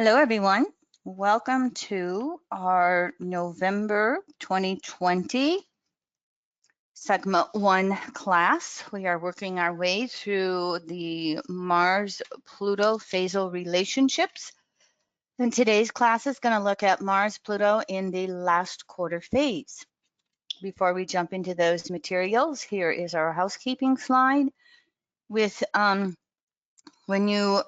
Hello, everyone. Welcome to our November 2020 Segment 1 class. We are working our way through the Mars-Pluto phasal relationships. And today's class is going to look at Mars-Pluto in the last quarter phase. Before we jump into those materials, here is our housekeeping slide with when you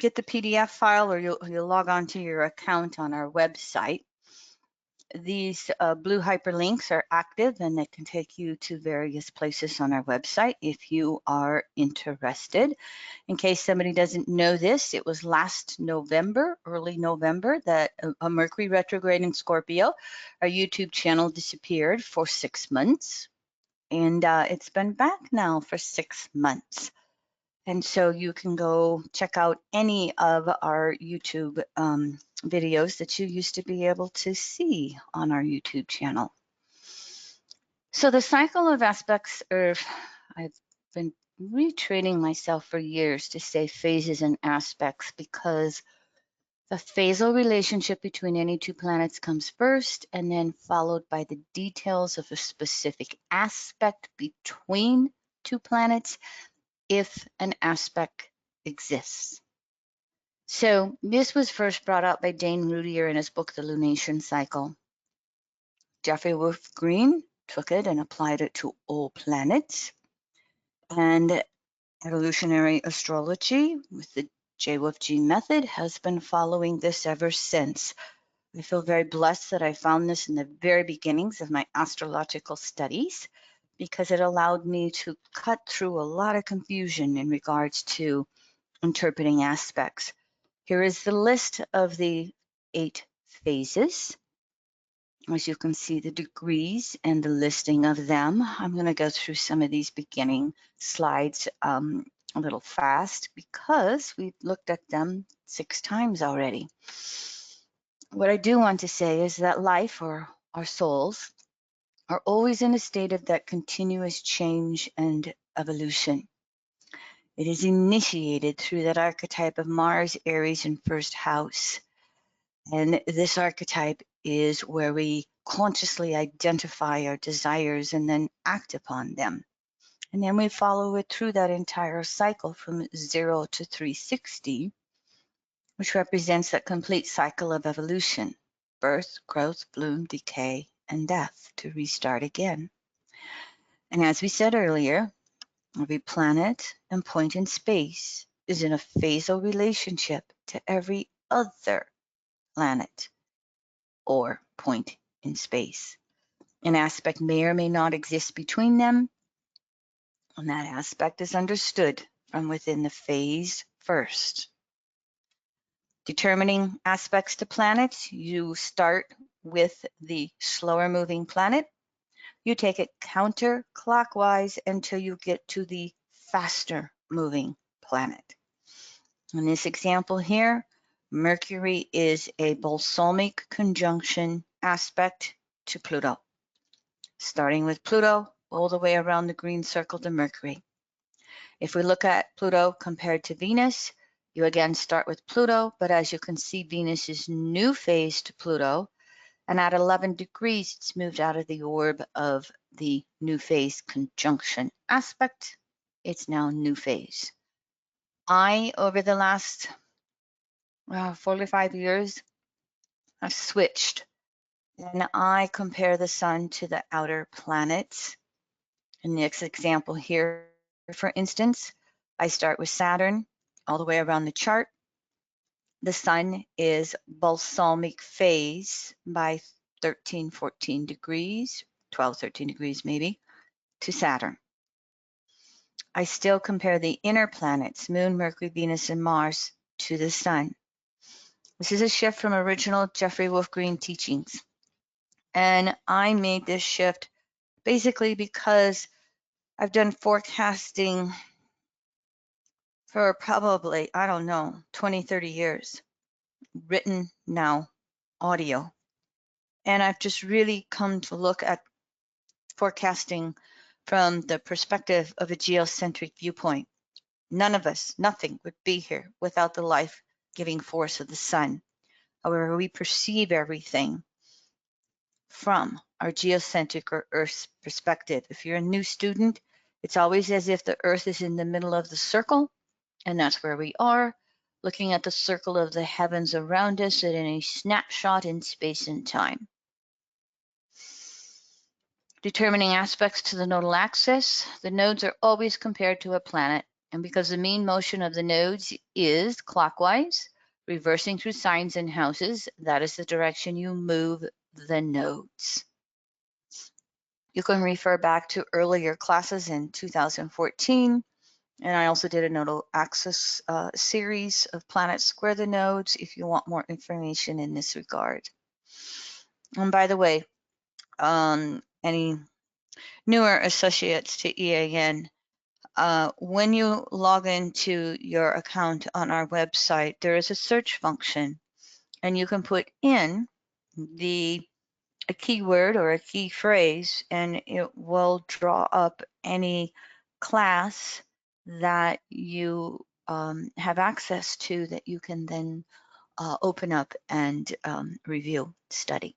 get the PDF file or you'll log on to your account on our website. These blue hyperlinks are active and they can take you to various places on our website if you are interested. In case somebody doesn't know this, it was last November, early November, that a Mercury retrograde in Scorpio, our YouTube channel disappeared for 6 months. And it's been back now for 6 months. And so you can go check out any of our YouTube videos that you used to be able to see on our YouTube channel. So the cycle of aspects, I've been retraining myself for years to say phases and aspects because the phasal relationship between any two planets comes first and then followed by the details of a specific aspect between two planets, if an aspect exists. So this was first brought out by Dane Rudier in his book, The Lunation Cycle. Jeffrey Wolf Green took it and applied it to all planets. And evolutionary astrology with the J-Wolf-G method has been following this ever since. I feel very blessed that I found this in the very beginnings of my astrological studies, because it allowed me to cut through a lot of confusion in regards to interpreting aspects. Here is the list of the 8 phases. As you can see, the degrees and the listing of them. I'm going to go through some of these beginning slides a little fast because we've looked at them 6 times already. What I do want to say is that life, or our souls, are always in a state of that continuous change and evolution. It is initiated through that archetype of Mars, Aries, and first house. And this archetype is where we consciously identify our desires and then act upon them. And then we follow it through that entire cycle from 0 to 360, which represents that complete cycle of evolution: birth, growth, bloom, decay, and death, to restart again. And as we said earlier, every planet and point in space is in a phasal relationship to every other planet or point in space. An aspect may or may not exist between them, and that aspect is understood from within the phase first. Determining aspects to planets, you start with the slower moving planet. You take it counterclockwise until you get to the faster moving planet. In this example here, Mercury is a balsamic conjunction aspect to Pluto, starting with Pluto all the way around the green circle to Mercury. If we look at Pluto compared to Venus, you again start with Pluto, but as you can see, Venus is new phase to Pluto, and at 11 degrees, it's moved out of the orb of the new phase conjunction aspect. It's now new phase. Over the last 45 years, I've switched, and I compare the sun to the outer planets. In this example here, for instance, I start with Saturn all the way around the chart. The sun is balsamic phase by 13, 14 degrees, 12, 13 degrees maybe, to Saturn. I still compare the inner planets, Moon, Mercury, Venus, and Mars, to the sun. This is a shift from original Jeffrey Wolf Green teachings. And I made this shift basically because I've done forecasting for probably, 20, 30 years, written now, audio. And I've just really come to look at forecasting from the perspective of a geocentric viewpoint. None of us, nothing would be here without the life giving force of the sun. However, we perceive everything from our geocentric or Earth's perspective. If you're a new student, it's always as if the Earth is in the middle of the circle, and that's where we are, looking at the circle of the heavens around us at any snapshot in space and time. Determining aspects to the nodal axis, the nodes are always compared to a planet, and because the mean motion of the nodes is clockwise, reversing through signs and houses, that is the direction you move the nodes. You can refer back to earlier classes in 2014, and I also did a nodal axis series of planets square the nodes if you want more information in this regard. And by the way, any newer associates to EAN, when you log into your account on our website, there is a search function, and you can put in a keyword or a key phrase, and it will draw up any class that you have access to that you can then open up and review, study.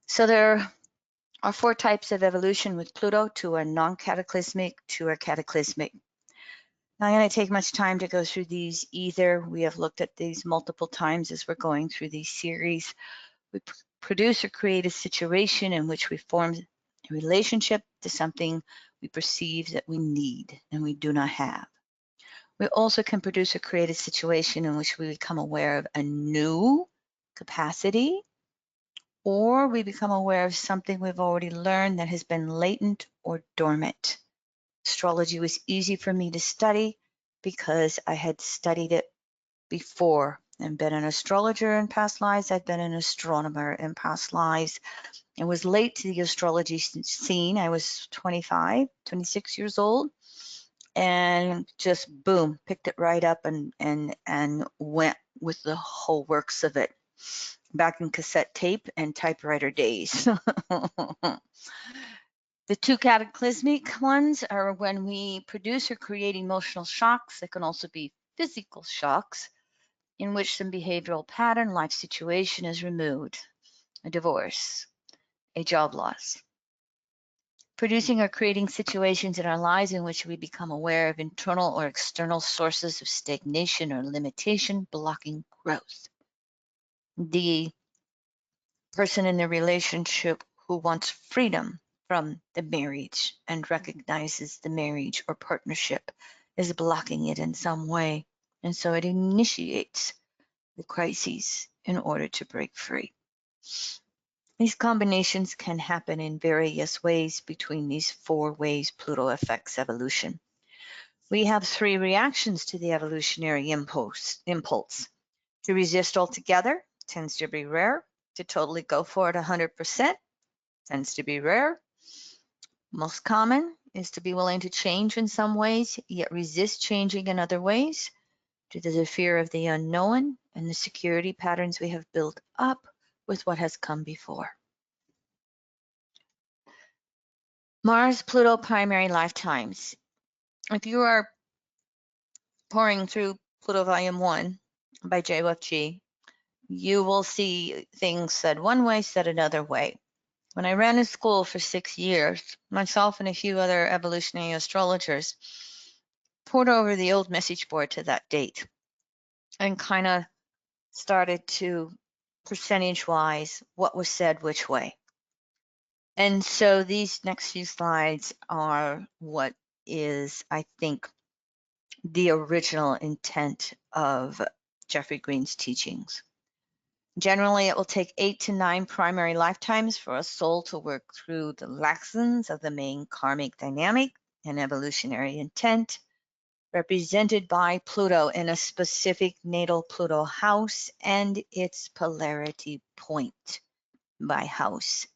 So there are 4 types of evolution with Pluto. 2 are non-cataclysmic, 2 are cataclysmic. Not going to take much time to go through these either. We have looked at these multiple times as we're going through these series. We produce or create a situation in which we form a relationship to something we perceive that we need and we do not have. We also can produce or create a situation in which we become aware of a new capacity, or we become aware of something we've already learned that has been latent or dormant. Astrology was easy for me to study because I had studied it before and been an astrologer in past lives. I've been an astronomer in past lives and was late to the astrology scene. I was 25, 26 years old, and just boom, picked it right up and went with the whole works of it back in cassette tape and typewriter days. The 2 cataclysmic ones are when we produce or create emotional shocks that can also be physical shocks, in which some behavioral pattern, life situation is removed, a divorce, a job loss. Producing or creating situations in our lives in which we become aware of internal or external sources of stagnation or limitation blocking growth. The person in the relationship who wants freedom from the marriage and recognizes the marriage or partnership is blocking it in some way, and so it initiates the crises in order to break free. These combinations can happen in various ways between these 4 ways Pluto affects evolution. We have 3 reactions to the evolutionary impulse. To resist altogether tends to be rare. To totally go for it 100% tends to be rare. Most common is to be willing to change in some ways, yet resist changing in other ways due to the fear of the unknown and the security patterns we have built up with what has come before. Mars, Pluto, primary lifetimes. If you are pouring through Pluto Volume 1 by JFG, you will see things said one way, said another way. When I ran a school for 6 years, myself and a few other evolutionary astrologers poured over the old message board to that date and kind of started to percentage-wise what was said which way. And so these next few slides are what is, I think, the original intent of Jeffrey Green's teachings. Generally, it will take 8 to 9 primary lifetimes for a soul to work through the lessons of the main karmic dynamic and evolutionary intent, represented by Pluto in a specific natal Pluto house and its polarity point by house.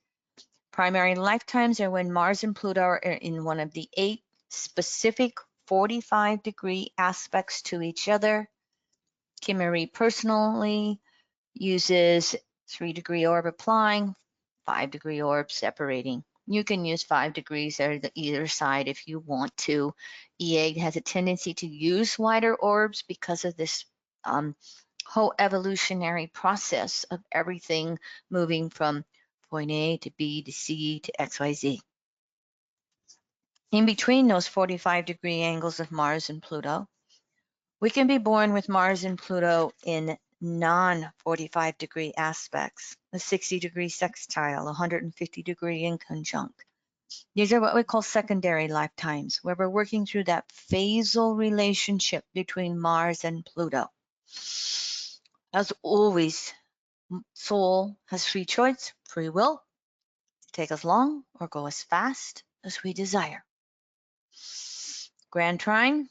Primary lifetimes are when Mars and Pluto are in one of the 8 specific 45-degree aspects to each other. Kimmery personally uses 3-degree orb applying, 5-degree orb separating. You can use 5 degrees or either side if you want to. EA has a tendency to use wider orbs because of this whole evolutionary process of everything moving from point A to B to C to XYZ. In between those 45-degree angles of Mars and Pluto, we can be born with Mars and Pluto in non-45-degree aspects, a 60-degree sextile, 150-degree inconjunct. These are what we call secondary lifetimes, where we're working through that phasal relationship between Mars and Pluto. As always, soul has free choice, free will, to take as long or go as fast as we desire. Grand trine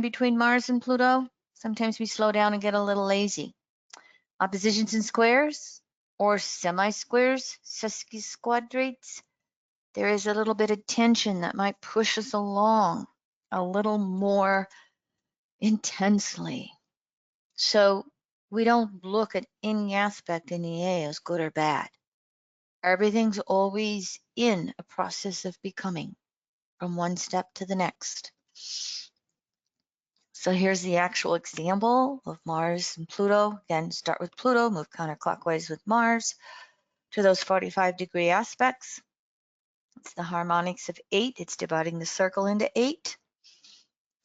between Mars and Pluto. Sometimes we slow down and get a little lazy. Oppositions and squares or semi-squares, sesquisquadrates, there is a little bit of tension that might push us along a little more intensely. So we don't look at any aspect in EA as good or bad. Everything's always in a process of becoming from one step to the next. So here's the actual example of Mars and Pluto. Again, start with Pluto, move counterclockwise with Mars to those 45-degree aspects. It's the harmonics of 8. It's dividing the circle into 8.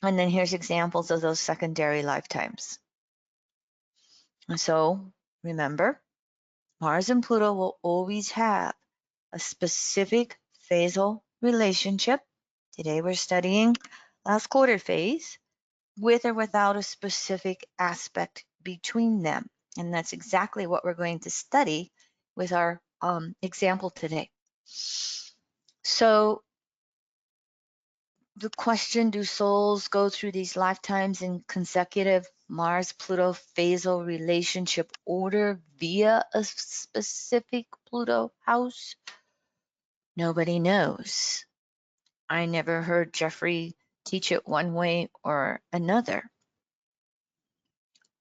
And then here's examples of those secondary lifetimes. And so remember, Mars and Pluto will always have a specific phasal relationship. Today we're studying last quarter phase, with or without a specific aspect between them. And that's exactly what we're going to study with our example today. So the question, do souls go through these lifetimes in consecutive Mars-Pluto phasal relationship order via a specific Pluto house? Nobody knows. I never heard Jeffrey teach it one way or another.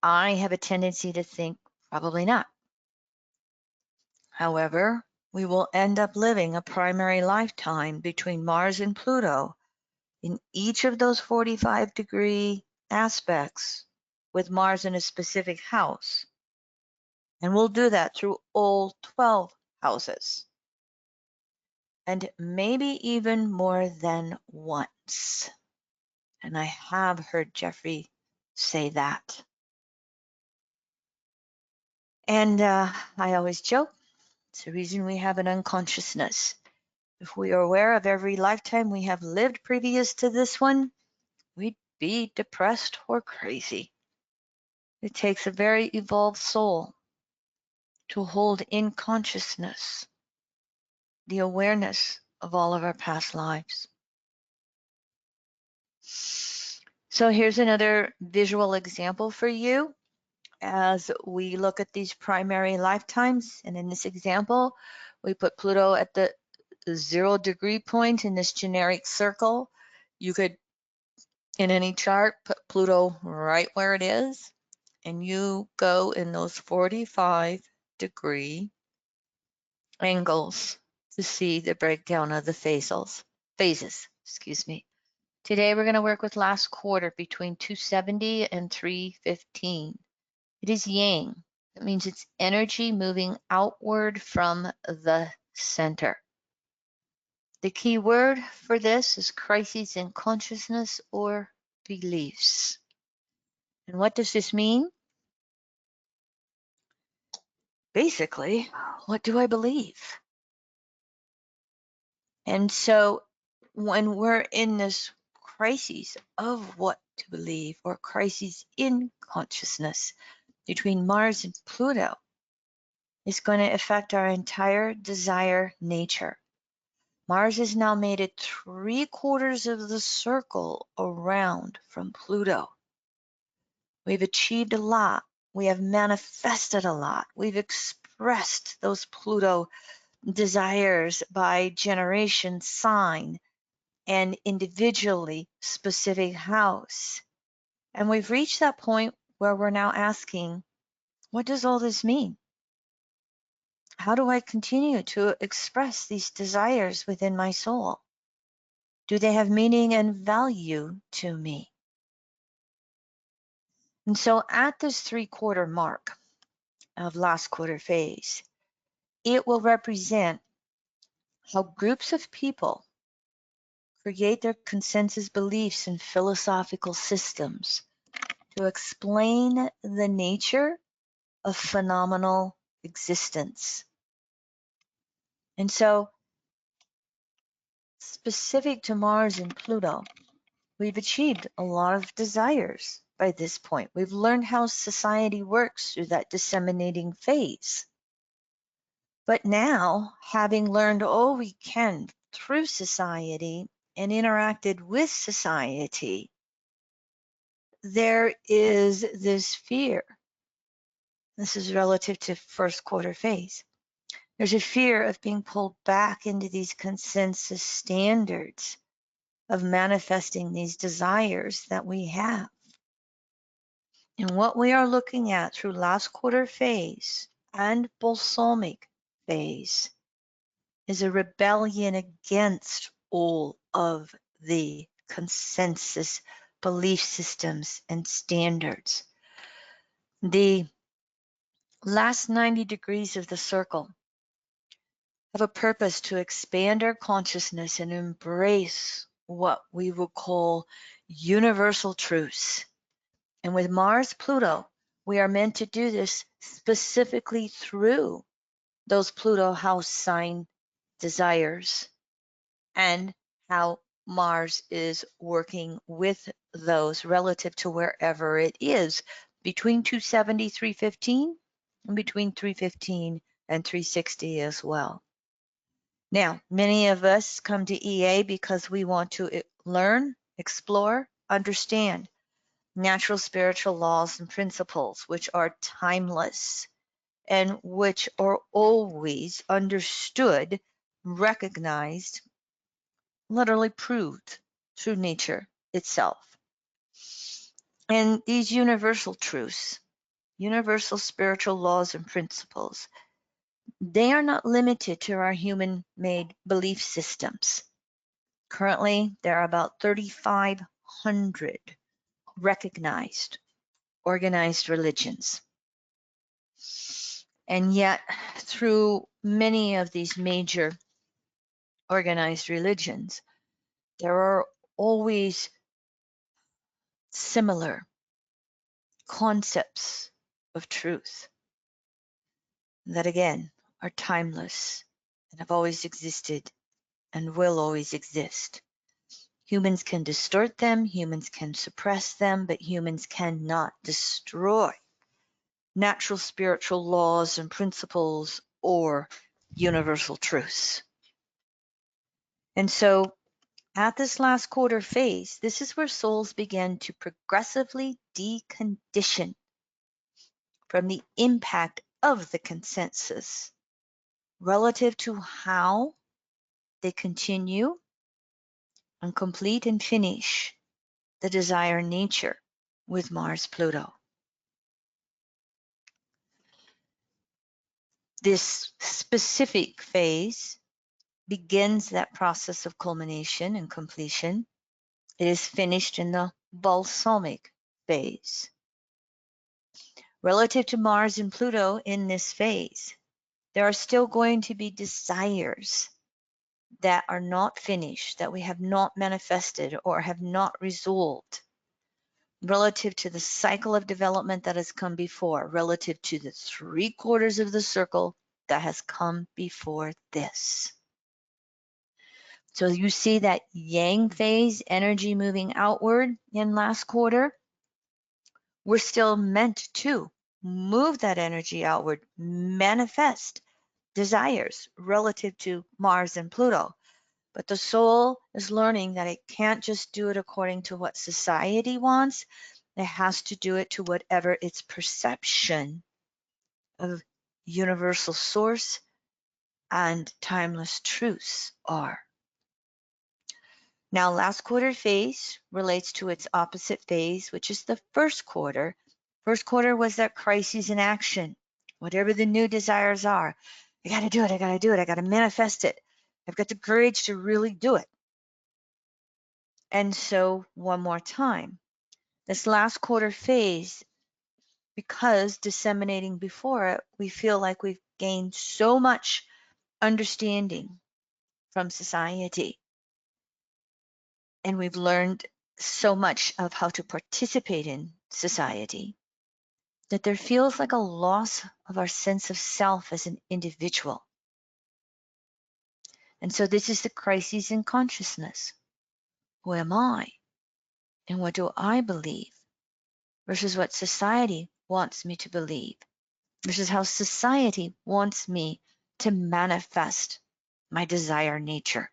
I have a tendency to think probably not. However, we will end up living a primary lifetime between Mars and Pluto in each of those 45-degree aspects with Mars in a specific house. And we'll do that through all 12 houses. And maybe even more than once. And I have heard Jeffrey say that. And I always joke, it's the reason we have an unconsciousness. If we are aware of every lifetime we have lived previous to this one, we'd be depressed or crazy. It takes a very evolved soul to hold in consciousness the awareness of all of our past lives. So here's another visual example for you as we look at these primary lifetimes. And in this example, we put Pluto at the 0-degree point in this generic circle. You could, in any chart, put Pluto right where it is, and you go in those 45-degree angles to see the breakdown of the phases. Today we're going to work with last quarter between 270 and 315. It is yang. That means it's energy moving outward from the center. The key word for this is crises in consciousness or beliefs. And what does this mean? Basically, what do I believe? And so when we're in this crisis of what to believe, or crises in consciousness between Mars and Pluto, it's going to affect our entire desire nature. Mars has now made it 3/4 of the circle around from Pluto. We've achieved a lot. We have manifested a lot. We've expressed those Pluto desires by generation, sign, and individually specific house. And we've reached that point where we're now asking, what does all this mean? How do I continue to express these desires within my soul? Do they have meaning and value to me? And so at this 3-quarter mark of last quarter phase, it will represent how groups of people create their consensus beliefs and philosophical systems to explain the nature of phenomenal existence. And so, specific to Mars and Pluto, we've achieved a lot of desires by this point. We've learned how society works through that disseminating phase. But now, having learned all we can through society and interacted with society, there is this fear. This is relative to 1st quarter phase. There's a fear of being pulled back into these consensus standards of manifesting these desires that we have. And what we are looking at through last quarter phase and balsamic phase is a rebellion against all of the consensus belief systems and standards. The last 90 degrees of the circle have a purpose to expand our consciousness and embrace what we will call universal truths. And with Mars Pluto, we are meant to do this specifically through those Pluto house sign desires and how Mars is working with those relative to wherever it is between 270, 315, and between 315 and 360 as well. Now, many of us come to EA because we want to learn, explore, understand natural spiritual laws and principles, which are timeless and which are always understood, recognized, literally proved through nature itself. And these universal truths, universal spiritual laws and principles, they are not limited to our human-made belief systems. Currently, there are about 3,500 recognized, organized religions. And yet, through many of these major organized religions, there are always similar concepts of truth that, again, are timeless and have always existed and will always exist. Humans can distort them, humans can suppress them, but humans cannot destroy natural spiritual laws and principles or universal truths. And so at this last quarter phase, this is where souls begin to progressively decondition from the impact of the consensus relative to how they continue and complete and finish the desired nature with Mars Pluto. This specific phase begins that process of culmination and completion. It is finished in the balsamic phase. Relative to Mars and Pluto in this phase, there are still going to be desires that are not finished, that we have not manifested or have not resolved, relative to the cycle of development that has come before, relative to the 3/4 of the circle that has come before this. So you see that yang phase energy moving outward in last quarter. We're still meant to move that energy outward, manifest desires relative to Mars and Pluto. But the soul is learning that it can't just do it according to what society wants. It has to do it to whatever its perception of universal source and timeless truths are. Now, last quarter phase relates to its opposite phase, which is the 1st quarter. 1st quarter was that crisis in action. Whatever the new desires are, I got to do it, I got to do it, I got to manifest it. I've got the courage to really do it. And so, one more time, this last quarter phase because disseminating before it, we feel like we've gained so much understanding from society. And we've learned so much of how to participate in society that there feels like a loss of our sense of self as an individual. And so this is the crisis in consciousness. Who am I? And what do I believe? Versus what society wants me to believe. Versus how society wants me to manifest my desire nature.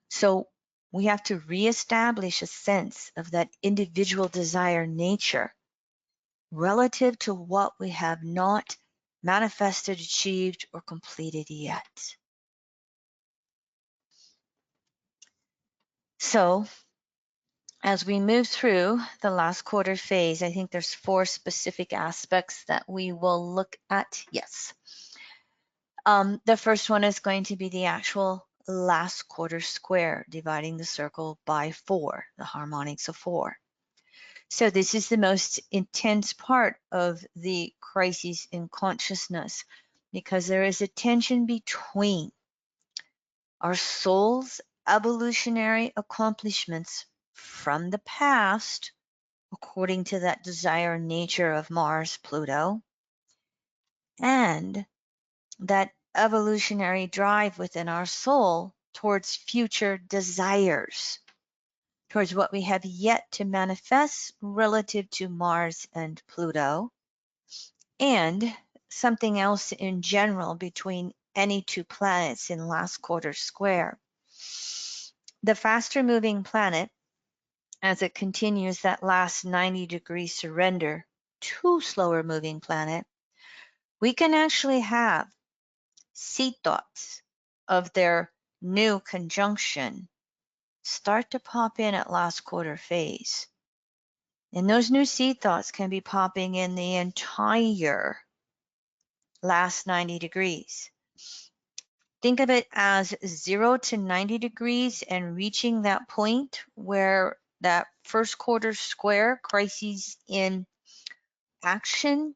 So we have to reestablish a sense of that individual desire nature relative to what we have not manifested, achieved, or completed yet. So as we move through the last quarter phase, I think there's 4 specific aspects that we will look at. Yes. The first one is going to be the actual last quarter square, dividing the circle by 4, the harmonics of 4. So this is the most intense part of the crisis in consciousness, because there is a tension between our soul's evolutionary accomplishments from the past, according to that desire nature of Mars, Pluto, and that evolutionary drive within our soul towards future desires, towards what we have yet to manifest relative to Mars and Pluto, and something else in general between any 2 planets in last quarter square. The faster moving planet, as it continues that last 90-degree surrender to slower moving planet, we can actually have seed thoughts of their new conjunction start to pop in at last quarter phase. And those new seed thoughts can be popping in the entire last 90 degrees. Think of it as 0 to 90 degrees and reaching that point where that first quarter square crises in action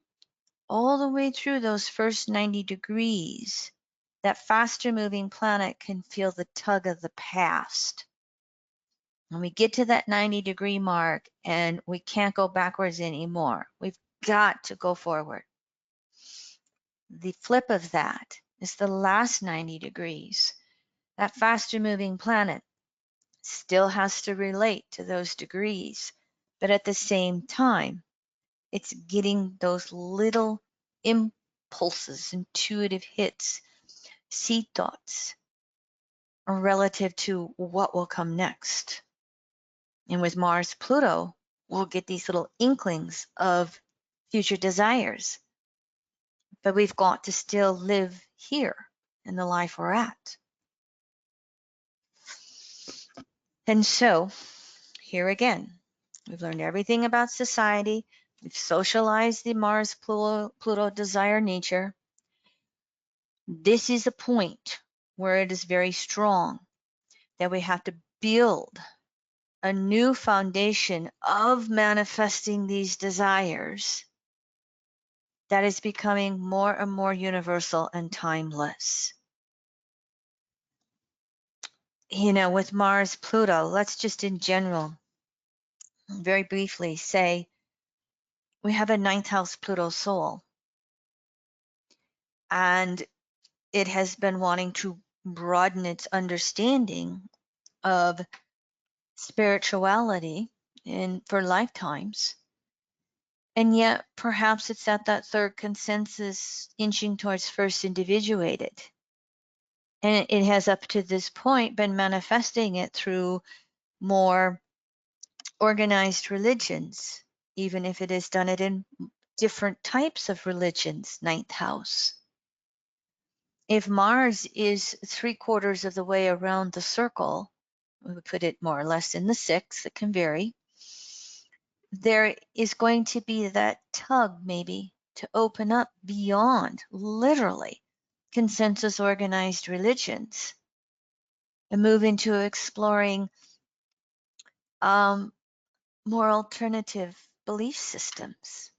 all the way through those first 90 degrees. That faster moving planet can feel the tug of the past. When we get to that 90-degree mark and we can't go backwards anymore, we've got to go forward. The flip of that is the last 90 degrees. That faster moving planet still has to relate to those degrees, but at the same time, it's getting those little impulses, intuitive hits, seed thoughts relative to what will come next. And with Mars, Pluto, we'll get these little inklings of future desires. But we've got to still live here in the life we're at. And so, here again, we've learned everything about society. We've socialized the Mars, Pluto desire nature. This is a point where it is very strong that we have to build a new foundation of manifesting these desires that is becoming more and more universal and timeless. You know, with Mars, Pluto, let's just in general, very briefly say, we have a 9th house Pluto soul, and it has been wanting to broaden its understanding of spirituality for lifetimes. And yet, perhaps it's at that 3rd consensus inching towards first individuated. And it has up to this point been manifesting it through more organized religions, even if it has done it in different types of religions, 9th house. If Mars is 3/4 of the way around the circle, we would put it more or less in the 6th, it can vary, there is going to be that tug maybe to open up beyond literally consensus organized religions and move into exploring more alternative belief systems.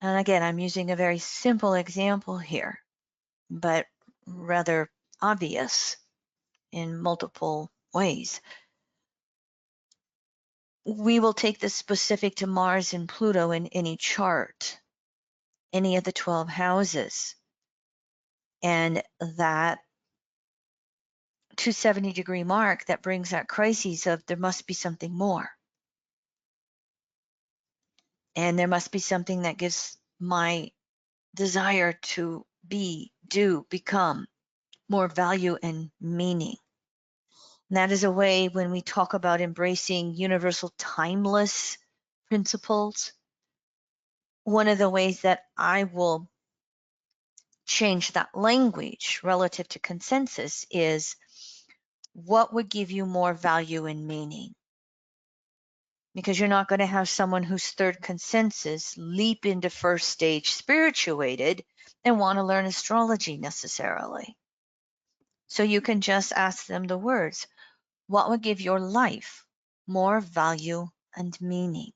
And again, I'm using a very simple example here, but rather obvious in multiple ways. We will take this specific to Mars and Pluto in any chart, any of the 12 houses, and that 270-degree mark that brings that crisis of there must be something more. And there must be something that gives my desire to be, do, become more value and meaning. And that is a way when we talk about embracing universal timeless principles. One of the ways that I will change that language relative to consensus is what would give you more value and meaning? Because you're not going to have someone who's third consensus leap into first stage spirituated and want to learn astrology necessarily. So you can just ask them the words, what would give your life more value and meaning?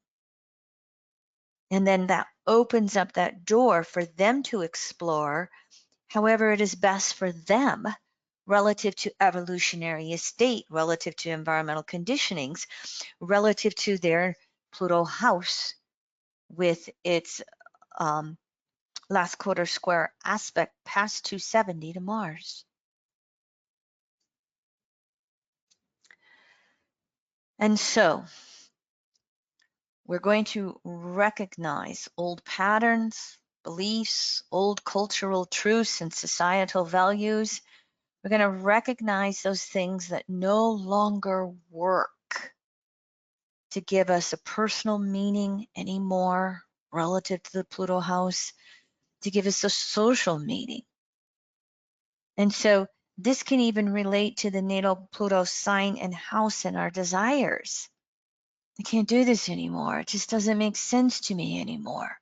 And then that opens up that door for them to explore however it is best for them relative to evolutionary estate, relative to environmental conditionings, relative to their Pluto house with its last quarter square aspect past 270 to Mars. And so we're going to recognize old patterns, beliefs, old cultural truths, and societal values. We're going to recognize those things that no longer work to give us a personal meaning anymore relative to the Pluto house, to give us a social meaning. And so this can even relate to the natal Pluto sign and house and our desires. I can't do this anymore. It just doesn't make sense to me anymore.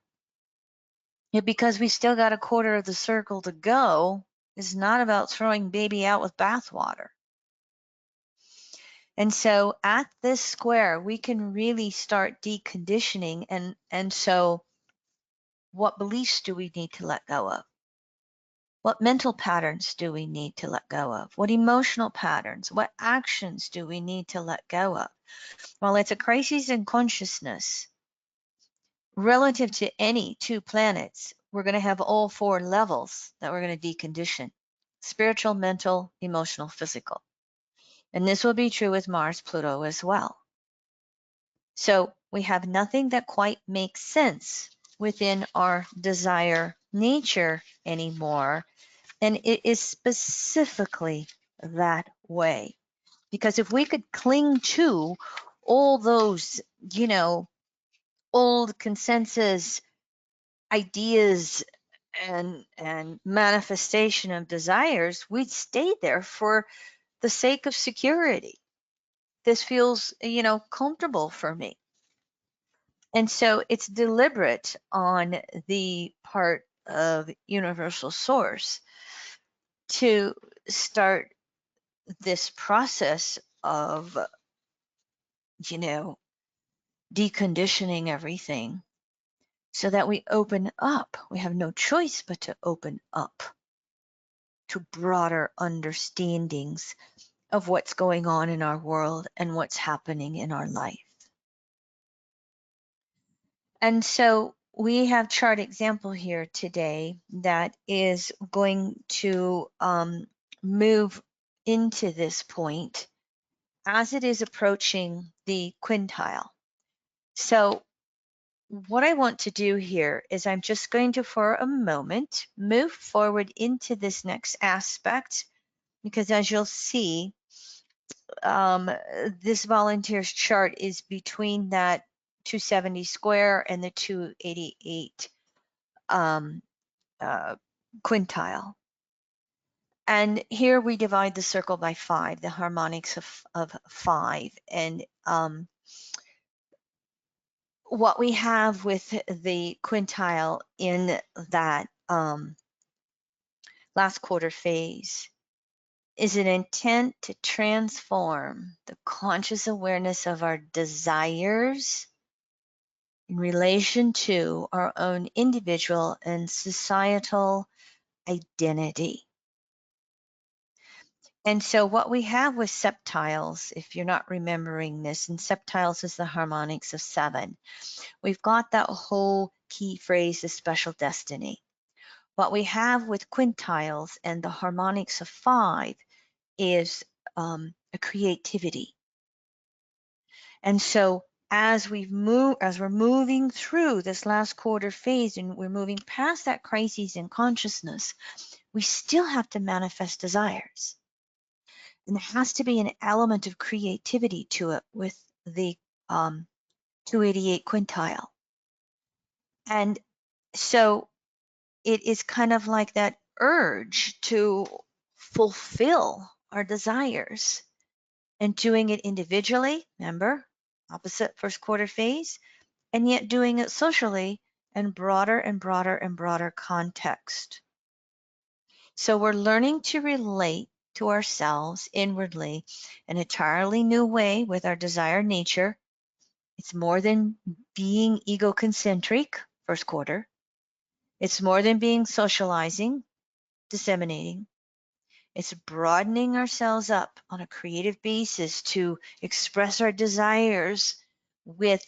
Yet because we still got a quarter of the circle to go, it's not about throwing baby out with bathwater. And so at this square, we can really start deconditioning. And so what beliefs do we need to let go of? What mental patterns do we need to let go of? What emotional patterns? What actions do we need to let go of? Well, it's a crisis in consciousness. Relative to any two planets, we're going to have all four levels that we're going to decondition: spiritual, mental, emotional, physical. And this will be true with Mars, Pluto as well. So we have nothing that quite makes sense within our desire nature anymore. And it is specifically that way. Because if we could cling to all those, old consensus ideas and manifestation of desires, we'd stay there for the sake of security. This feels, comfortable for me. And so it's deliberate on the part of universal source to start this process of, deconditioning everything so that we open up. We have no choice but to open up to broader understandings of what's going on in our world and what's happening in our life. And so we have chart example here today that is going to move into this point as it is approaching the quintile. So what I want to do here is I'm just going to, for a moment, move forward into this next aspect, because as you'll see, this volunteer's chart is between that 270 square and the 288 quintile. And here we divide the circle by 5, the harmonics of 5. And what we have with the quintile in that last quarter phase is an intent to transform the conscious awareness of our desires in relation to our own individual and societal identity. And so what we have with septiles, if you're not remembering this, and septiles is the harmonics of 7, we've got that whole key phrase, the special destiny. What we have with quintiles and the harmonics of 5 is a creativity. And so as we're moving through this last quarter phase and we're moving past that crisis in consciousness, we still have to manifest desires. And there has to be an element of creativity to it with the 288 quintile. And so it is kind of like that urge to fulfill our desires and doing it individually, remember, opposite first quarter phase, and yet doing it socially in broader and broader and broader context. So we're learning to relate to ourselves inwardly in an entirely new way with our desired nature. It's more than being egocentric, first quarter. It's more than being socializing, disseminating. It's broadening ourselves up on a creative basis to express our desires with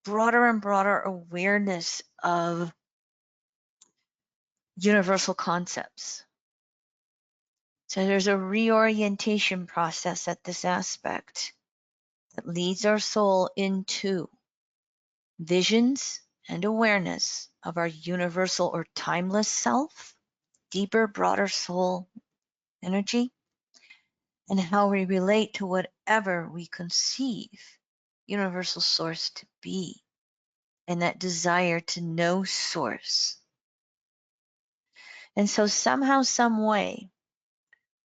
broader and broader awareness of universal concepts. So there's a reorientation process at this aspect that leads our soul into visions and awareness of our universal or timeless self, deeper, broader soul energy, and how we relate to whatever we conceive universal source to be, and that desire to know source. And so somehow, some way,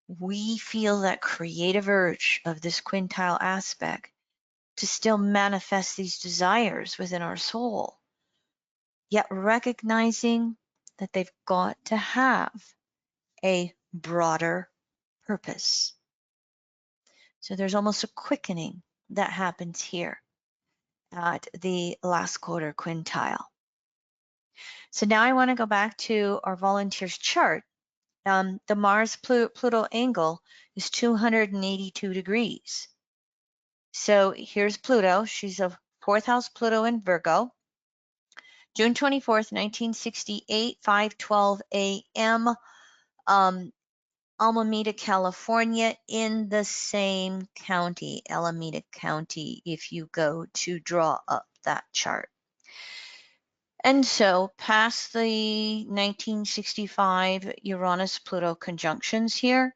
we feel that creative urge of this quintile aspect to still manifest these desires within our soul, yet recognizing that they've got to have a broader purpose. So there's almost a quickening that happens here at the last quarter quintile. So now I want to go back to our volunteer's chart. The Mars-Pluto angle is 282 degrees. So here's Pluto. She's a 4th house Pluto in Virgo. June 24th, 1968, 5:12 a.m. Alameda, California, in the same county, Alameda County, if you go to draw up that chart. And so past the 1965 Uranus-Pluto conjunctions here,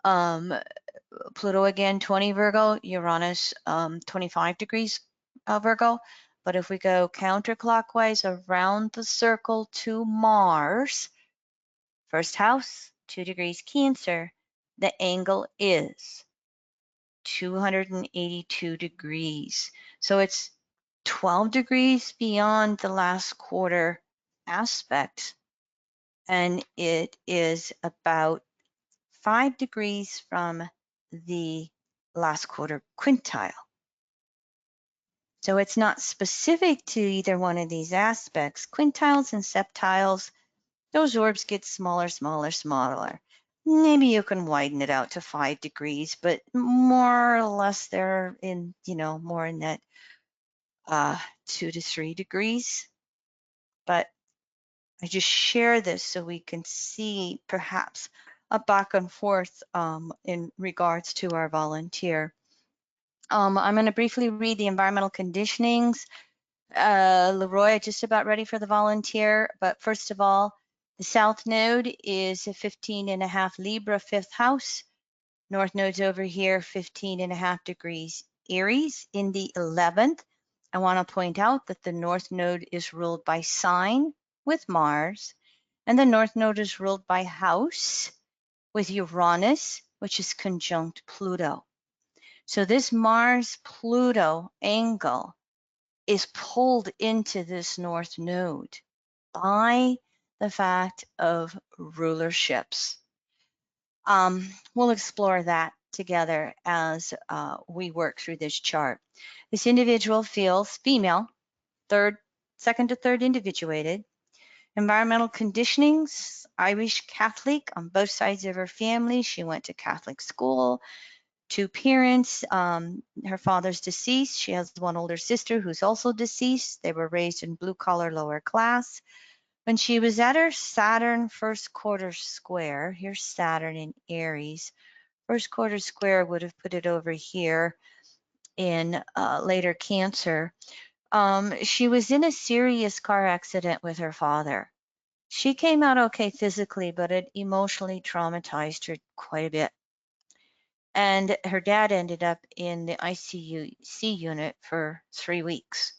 Pluto again 20 Virgo, Uranus 25 degrees Virgo. But if we go counterclockwise around the circle to Mars, first house, 2 degrees Cancer, the angle is 282 degrees. So it's 12 degrees beyond the last quarter aspect, and it is about 5 degrees from the last quarter quintile. So it's not specific to either one of these aspects. Quintiles and septiles, those orbs get smaller, smaller, smaller. Maybe you can widen it out to 5 degrees, but more or less they're in, more in that 2 to 3 degrees. But I just share this so we can see perhaps a back and forth in regards to our volunteer. I'm going to briefly read the environmental conditionings. Leroy, just about ready for the volunteer. But first of all, the South Node is a 15.5 Libra, 5th house. North Node's over here, 15.5 degrees Aries in the 11th. I want to point out that the North Node is ruled by sign with Mars, and the North Node is ruled by house with Uranus, which is conjunct Pluto. So this Mars-Pluto angle is pulled into this North Node by the fact of rulerships. We'll explore that together as we work through this chart. This individual feels female, second to third individuated. Environmental conditionings, Irish Catholic on both sides of her family. She went to Catholic school. Two parents. Her father's deceased. She has one older sister who's also deceased. They were raised in blue collar, lower class. When she was at her Saturn first quarter square, here's Saturn in Aries. First quarter square would have put it over here in later Cancer. She was in a serious car accident with her father. She came out okay physically, but it emotionally traumatized her quite a bit. And her dad ended up in the ICU unit for 3 weeks.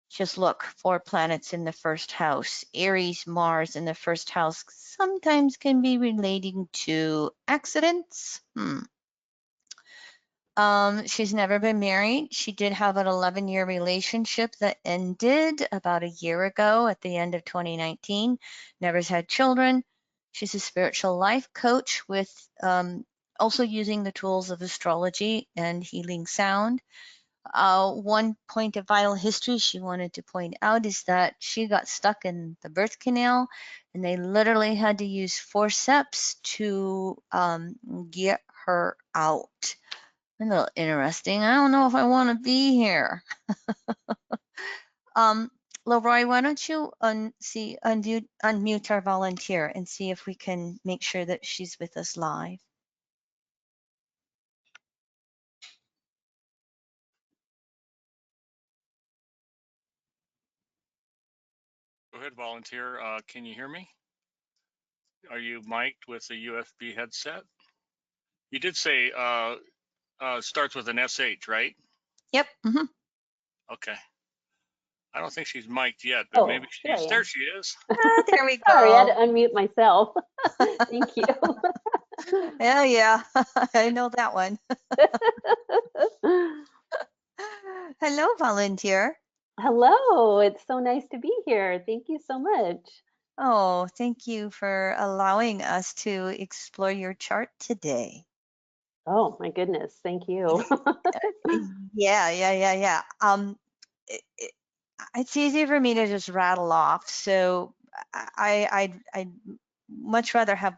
Just look, 4 planets in the first house. Aries, Mars in the first house sometimes can be relating to accidents. She's never been married. She did have an 11-year relationship that ended about a year ago at the end of 2019. Never's had children. She's a spiritual life coach with also using the tools of astrology and healing sound. One point of vital history she wanted to point out is that she got stuck in the birth canal and they literally had to use forceps to get her out. A little interesting. I don't know if I want to be here. Leroy, why don't you unmute our volunteer and see if we can make sure that she's with us live. Go ahead, volunteer. Can you hear me? Are you mic'd with a USB headset? You did say starts with an SH, right? Yep. Okay. I don't think she's mic'd yet, but maybe Oh, here I she's am. there. She is. There we Sorry, I had go. to unmute myself. Thank you. Yeah. I know that one. Hello, volunteer. Hello, it's so nice to be here. Thank you so much. Oh, thank you for allowing us to explore your chart today. Oh my goodness, thank you. Yeah. It's easy for me to just rattle off. So I'd much rather have,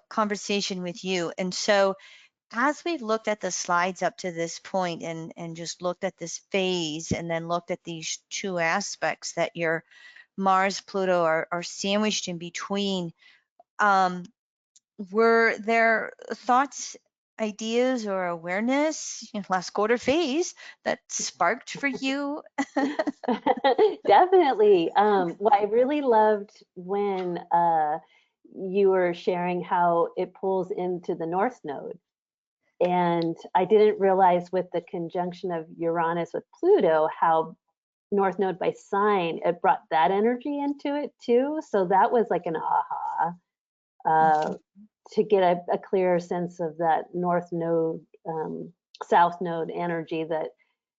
conversation with you. And so as we've looked at the slides up to this point and just looked at this phase and then looked at these two aspects that your Mars, Pluto are sandwiched in between, were there thoughts, ideas, or awareness in last quarter phase that sparked for you? Definitely. Well, I really loved when you were sharing how it pulls into the North Node. And I didn't realize with the conjunction of Uranus with Pluto how North Node by sign, it brought that energy into it too. So that was like an aha to get a clearer sense of that North Node, South Node energy that,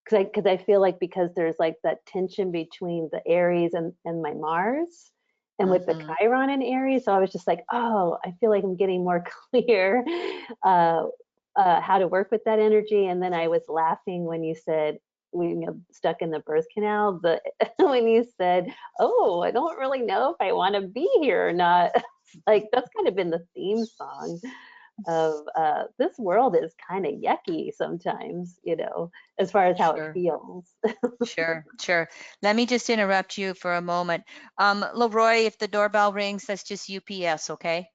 because I feel like because there's like that tension between the Aries and my Mars and with the Mm-hmm. Chiron in Aries. So I was just like, oh, I feel like I'm getting more clear how to work with that energy. And then I was laughing when you said, stuck in the birth canal, but when you said, oh, I don't really know if I want to be here or not, like that's kind of been the theme song of this world is kind of yucky sometimes, as far as how it Sure. feels. Sure. Let me just interrupt you for a moment. Leroy, if the doorbell rings, that's just UPS, okay?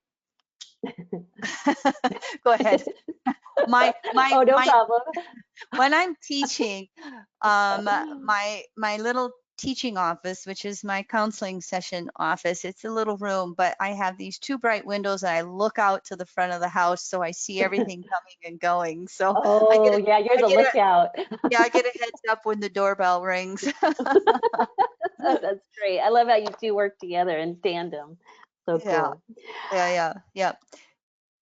Go ahead. My Oh, no problem. when I'm teaching, my little teaching office, which is my counseling session office, it's a little room, but I have these two bright windows and I look out to the front of the house so I see everything coming and going. So I get Oh, a, yeah, you're I the get a, lookout. yeah, I get a heads up when the doorbell rings. That's great. I love how you two work together in tandem. So Yeah, cool. yeah.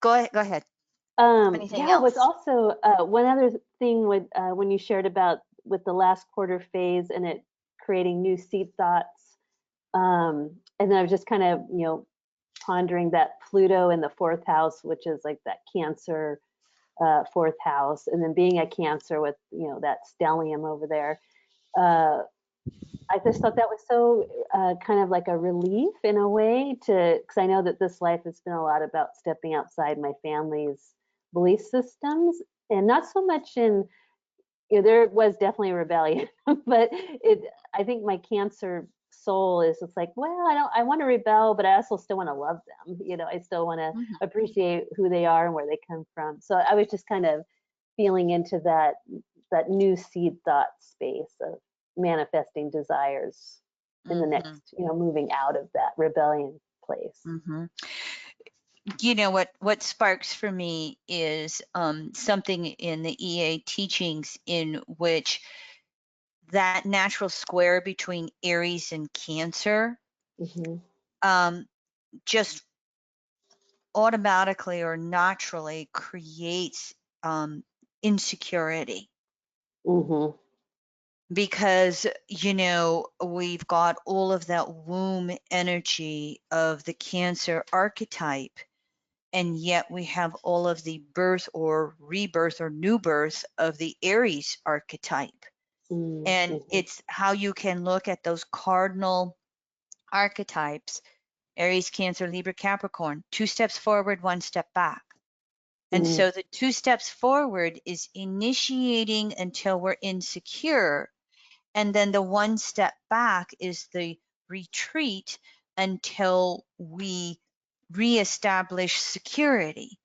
Go ahead. Anything Yeah, was else? also one other thing with when you shared about with the last quarter phase and it creating new seed thoughts. And then I was just kind of, pondering that Pluto in the fourth house, which is like that Cancer fourth house, and then being a Cancer with, you know, that stellium over there. I just thought that was so kind of like a relief in a way, to, because I know that this life has been a lot about stepping outside my family's belief systems, and not so much in, you know, there was definitely a rebellion, but I think my Cancer soul is just like, well, I want to rebel, but I also still want to love them. You know, I still want to Mhm. appreciate who they are and where they come from. So I was just kind of feeling into that new seed thought space of manifesting desires in the Mhm. next, you know, moving out of that rebellion place. Mhm. You know what sparks for me is something in the EA teachings in which that natural square between Aries and Cancer Hmm. um, just automatically or naturally creates insecurity, Hmm. because you know we've got all of that womb energy of the Cancer archetype, and yet we have all of the birth or rebirth or new birth of the Aries archetype. And Hmm. it's how you can look at those cardinal archetypes: Aries, Cancer, Libra, Capricorn, 2 steps forward, 1 step back. And Hmm. so the 2 steps forward is initiating until we're insecure. And then the 1 step back is the retreat until we reestablish security.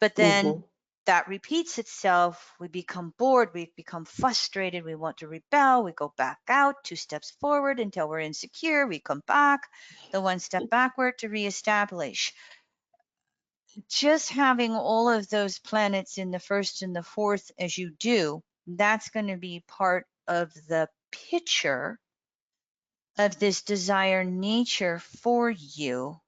But then Hmm. that repeats itself. We become bored, we become frustrated, we want to rebel, we go back out, 2 steps forward until we're insecure, we come back, the 1 step backward to reestablish. Just having all of those planets in the first and the fourth as you do, that's going to be part of the picture of this desire nature for you,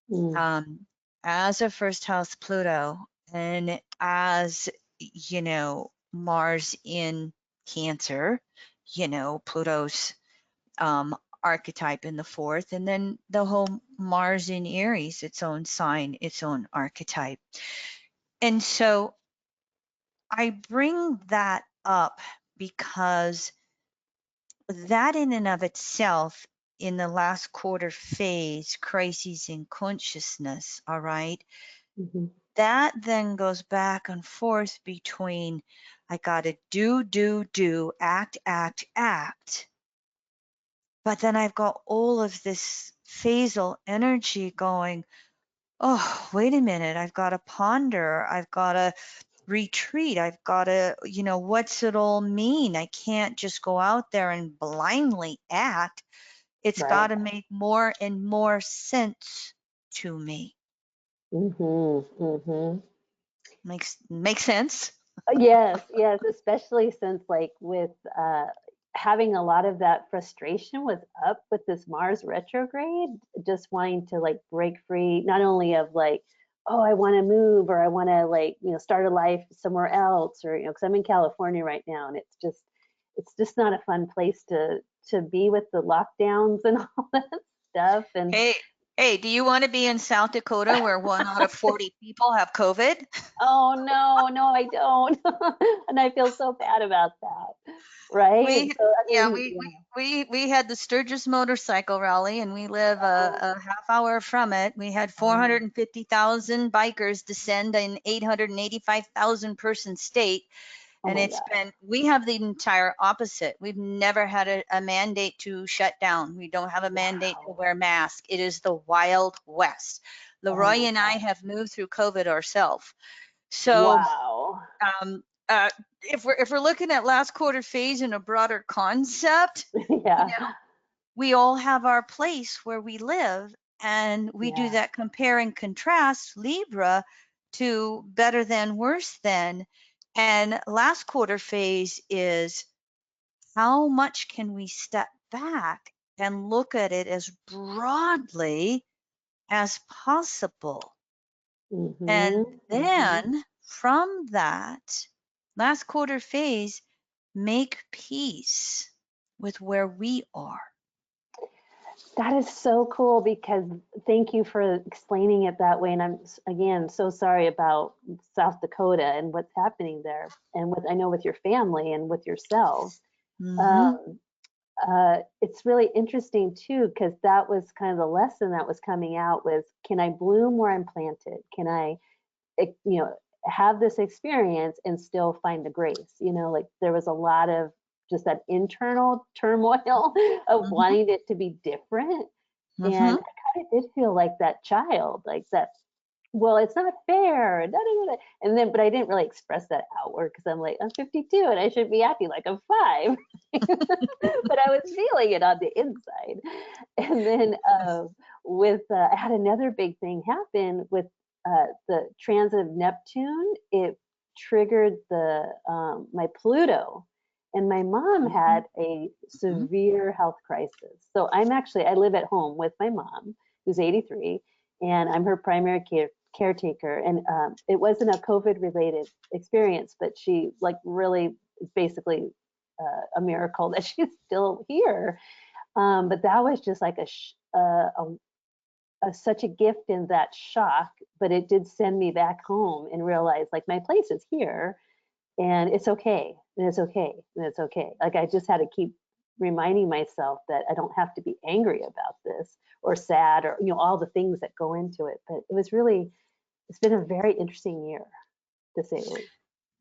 Hmm. um, as a first house Pluto, and as, you know, Mars in Cancer, you know, Pluto's archetype in the fourth, and then the whole Mars in Aries, its own sign, its own archetype. And so I bring that up because that in and of itself, in the last quarter phase, crises in consciousness, all right, Hmm. that then goes back and forth between I gotta do, act. But then I've got all of this phasal energy going, oh, wait a minute, I've got to ponder, I've got to retreat, I've got to, you know, what's it all mean? I can't just go out there and blindly act. It's got Right. to make more and more sense to me. Hmm. Hmm. Makes sense? Yes, yes, especially since like with having a lot of that frustration was up with this Mars retrograde, just wanting to like break free, not only of like, oh, I want to move, or I want to like, you know, start a life somewhere else, or, you know, because I'm in California right now, and it's just not a fun place to be with the lockdowns and all that stuff. And Hey, hey, do you want to be in South Dakota where 1 out of 40 people have COVID? oh no, no, I don't. And I feel so bad about that. Right? We, So I yeah, mean, yeah. we had the Sturgis motorcycle rally, and we live a half hour from it. We had Oh, 450,000 bikers descend an 885,000 person state. oh And my it's gosh. been, we have the entire opposite. We've never had a mandate to shut down. We don't have a mandate to Wow. wear masks. It is the Wild West. Oh Leroy my and I gosh. have moved through COVID ourselves. So Wow. um, if we're looking at last quarter phase in a broader concept, you Yeah. know, we all have our place where we live, and we do Yeah. that compare and contrast Libra to better than, worse than. And last quarter phase is how much can we step back and look at it as broadly as possible. Mm-hmm. And Mm-hmm. then from that last quarter phase, make peace with where we are. That is so cool, because thank you for explaining it that way. And I'm, again, so sorry about South Dakota and what's happening there, and I know with your family and with yourselves. Mm-hmm. Um, it's really interesting too, because that was kind of the lesson that was coming out was, can I bloom where I'm planted? Can I, have this experience and still find the grace? Like there was a lot of just that internal turmoil of Mm-hmm. wanting it to be different. Mm-hmm. And I kind of did feel like that child, like that, well, it's not fair. Da, da, da, da. And then, but I didn't really express that outward, because I'm like, I'm 52 and I should be acting like I'm 5. But I was feeling it on the inside. And then I had another big thing happen with the transit of Neptune. It triggered my Pluto. And my mom Mm-hmm. had a severe health crisis. So I live at home with my mom, who's 83, and I'm her primary caretaker. And it wasn't a COVID related experience, but she like really basically a miracle that she's still here. But that was just like such a gift in that shock. But it did send me back home and realize like my place is here, and it's okay, and it's okay, and it's okay. Like I just had to keep reminding myself that I don't have to be angry about this or sad, or all the things that go into it. But it's been a very interesting year, to say the least.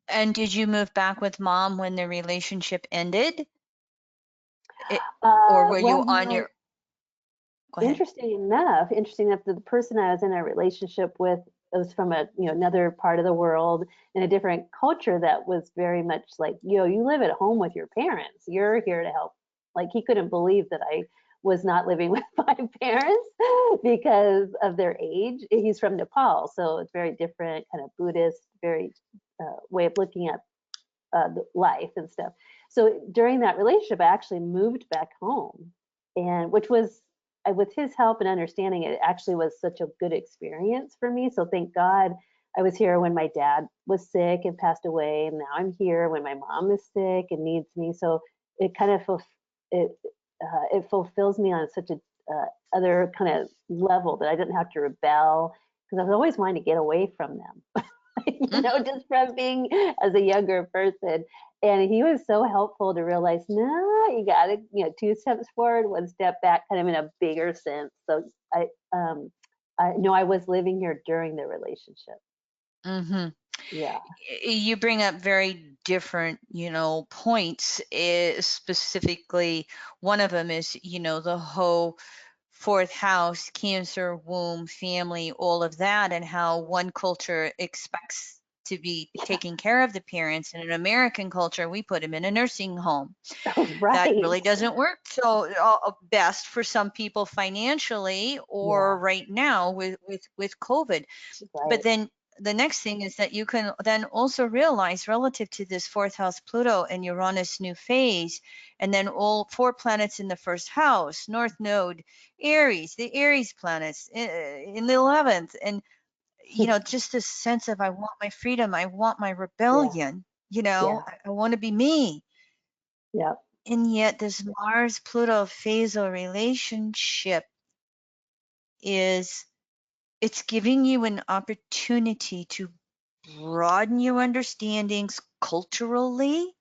And did you move back with mom when the relationship ended? Or were you Well, on your, go ahead. interesting enough, the person I was in a relationship with was from another part of the world, in a different culture, that was very much like, you live at home with your parents. You're here to help. Like he couldn't believe that I was not living with my parents because of their age. He's from Nepal, so it's very different, kind of Buddhist, very way of looking at life and stuff. So during that relationship, I actually moved back home, and which was, with his help and understanding, it actually was such a good experience for me. So thank God I was here when my dad was sick and passed away, and now I'm here when my mom is sick and needs me. So it kind of it it fulfills me on such a other kind of level, that I didn't have to rebel, because I was always wanting to get away from them. Just from being as a younger person. And he was so helpful to realize, no, you got to, 2 steps forward, 1 step back, kind of in a bigger sense. So I know I was living here during the relationship. Mm-hmm. Yeah. You bring up very different, points. Specifically, one of them is, the whole fourth house, Cancer, womb, family, all of that, and how one culture expects to be taking care of the parents. In an American culture, we put them in a nursing home. That Right. really doesn't work so best for some people financially, or Yeah. right now with COVID. But Right. then the next thing is that you can then also realize, relative to this fourth house Pluto and Uranus new phase, and then all 4 planets in the first house, North Node, Aries, the Aries planets in the 11th, and just this sense of, I want my freedom, I want my Yeah. rebellion, Yeah. I want to be me. Yeah. And yet this Mars Pluto phasal relationship it's giving you an opportunity to broaden your understandings culturally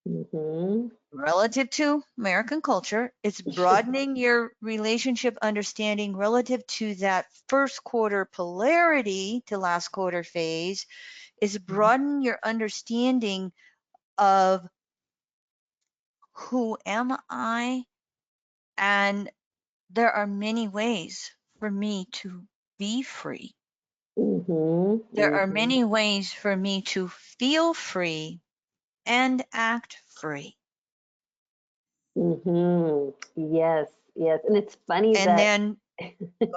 Mm-hmm. relative to American culture. It's broadening your relationship understanding relative to that first quarter polarity to last quarter phase. Is broaden your understanding of who am I, and there are many ways for me to be free. Mm-hmm. There are Mm-hmm. many ways for me to feel free and act free. Mm-hmm. Yes. Yes. And it's funny And that then I you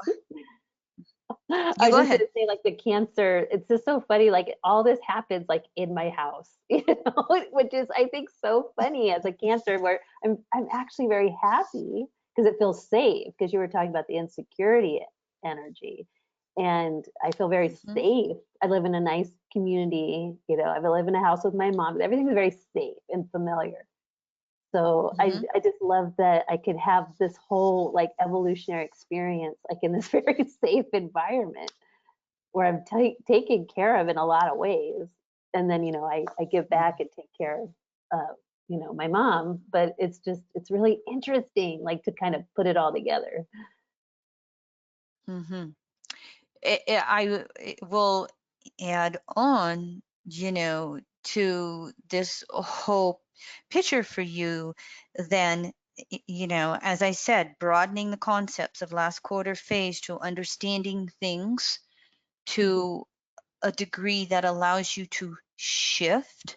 was go just ahead. gonna say, like the Cancer, it's just so funny. Like all this happens like in my house, which is I think so funny as a Cancer, where I'm actually very happy because it feels safe. Because you were talking about the insecurity energy, and I feel very Mhm. safe. I live in a nice community. I live in a house with my mom. Everything's very safe and familiar. So Mhm. I just love that I could have this whole like evolutionary experience like in this very safe environment where I'm taken care of in a lot of ways. And then, you know, I give back and take care of, you know, my mom, but it's really interesting, like to kind of put it all together. Mhm. I will add on, to this whole picture for you, then, as I said, broadening the concepts of last quarter phase to understanding things to a degree that allows you to shift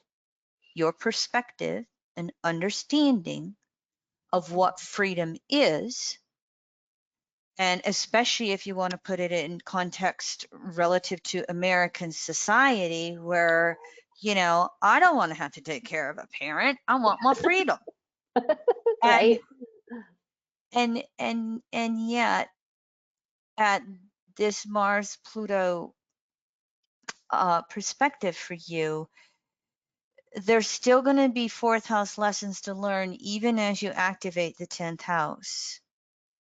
your perspective and understanding of what freedom is. And especially if you want to put it in context relative to American society, where, I don't want to have to take care of a parent. I want my freedom. And Right. and yet at this Mars Pluto perspective for you, there's still going to be fourth house lessons to learn even as you activate the 10th house.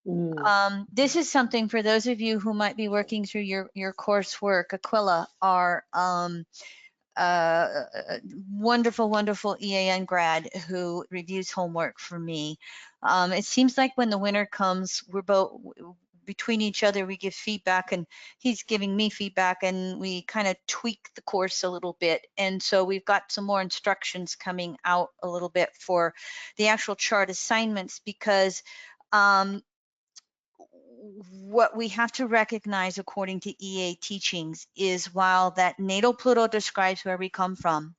Mm. This is something for those of you who might be working through your coursework. Aquila, our wonderful, wonderful EAN grad who reviews homework for me. It seems like when the winter comes, we're both between each other, we give feedback, and he's giving me feedback, and we kind of tweak the course a little bit. And so we've got some more instructions coming out a little bit for the actual chart assignments, because what we have to recognize according to EA teachings is, while that natal Pluto describes where we come from,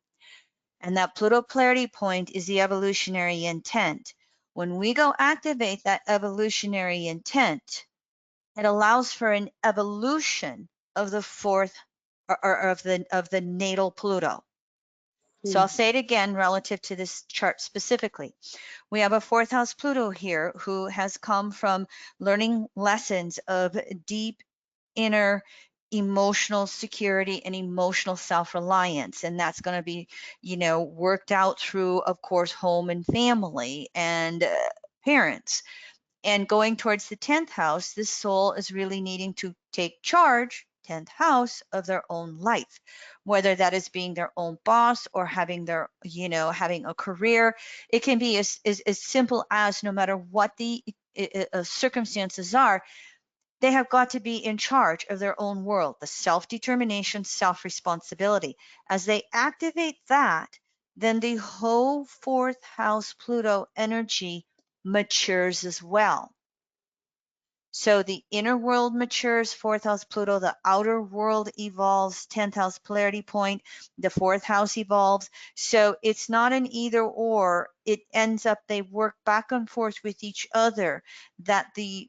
and that Pluto polarity point is the evolutionary intent. When we go activate that evolutionary intent, it allows for an evolution of the fourth, or of the natal Pluto. So I'll say it again relative to this chart specifically. We have a fourth house Pluto here who has come from learning lessons of deep inner emotional security and emotional self-reliance. And that's going to be, worked out through, of course, home and family and parents. And going towards the 10th house, this soul is really needing to take charge, 10th house, of their own life, whether that is being their own boss or having having a career. It can be as simple as, no matter what the circumstances are, they have got to be in charge of their own world, the self-determination, self-responsibility. As they activate that, then the whole fourth house Pluto energy matures as well. So the inner world matures, fourth house Pluto, the outer world evolves, 10th house polarity point, the fourth house evolves. So it's not an either or, it ends up, they work back and forth with each other, that the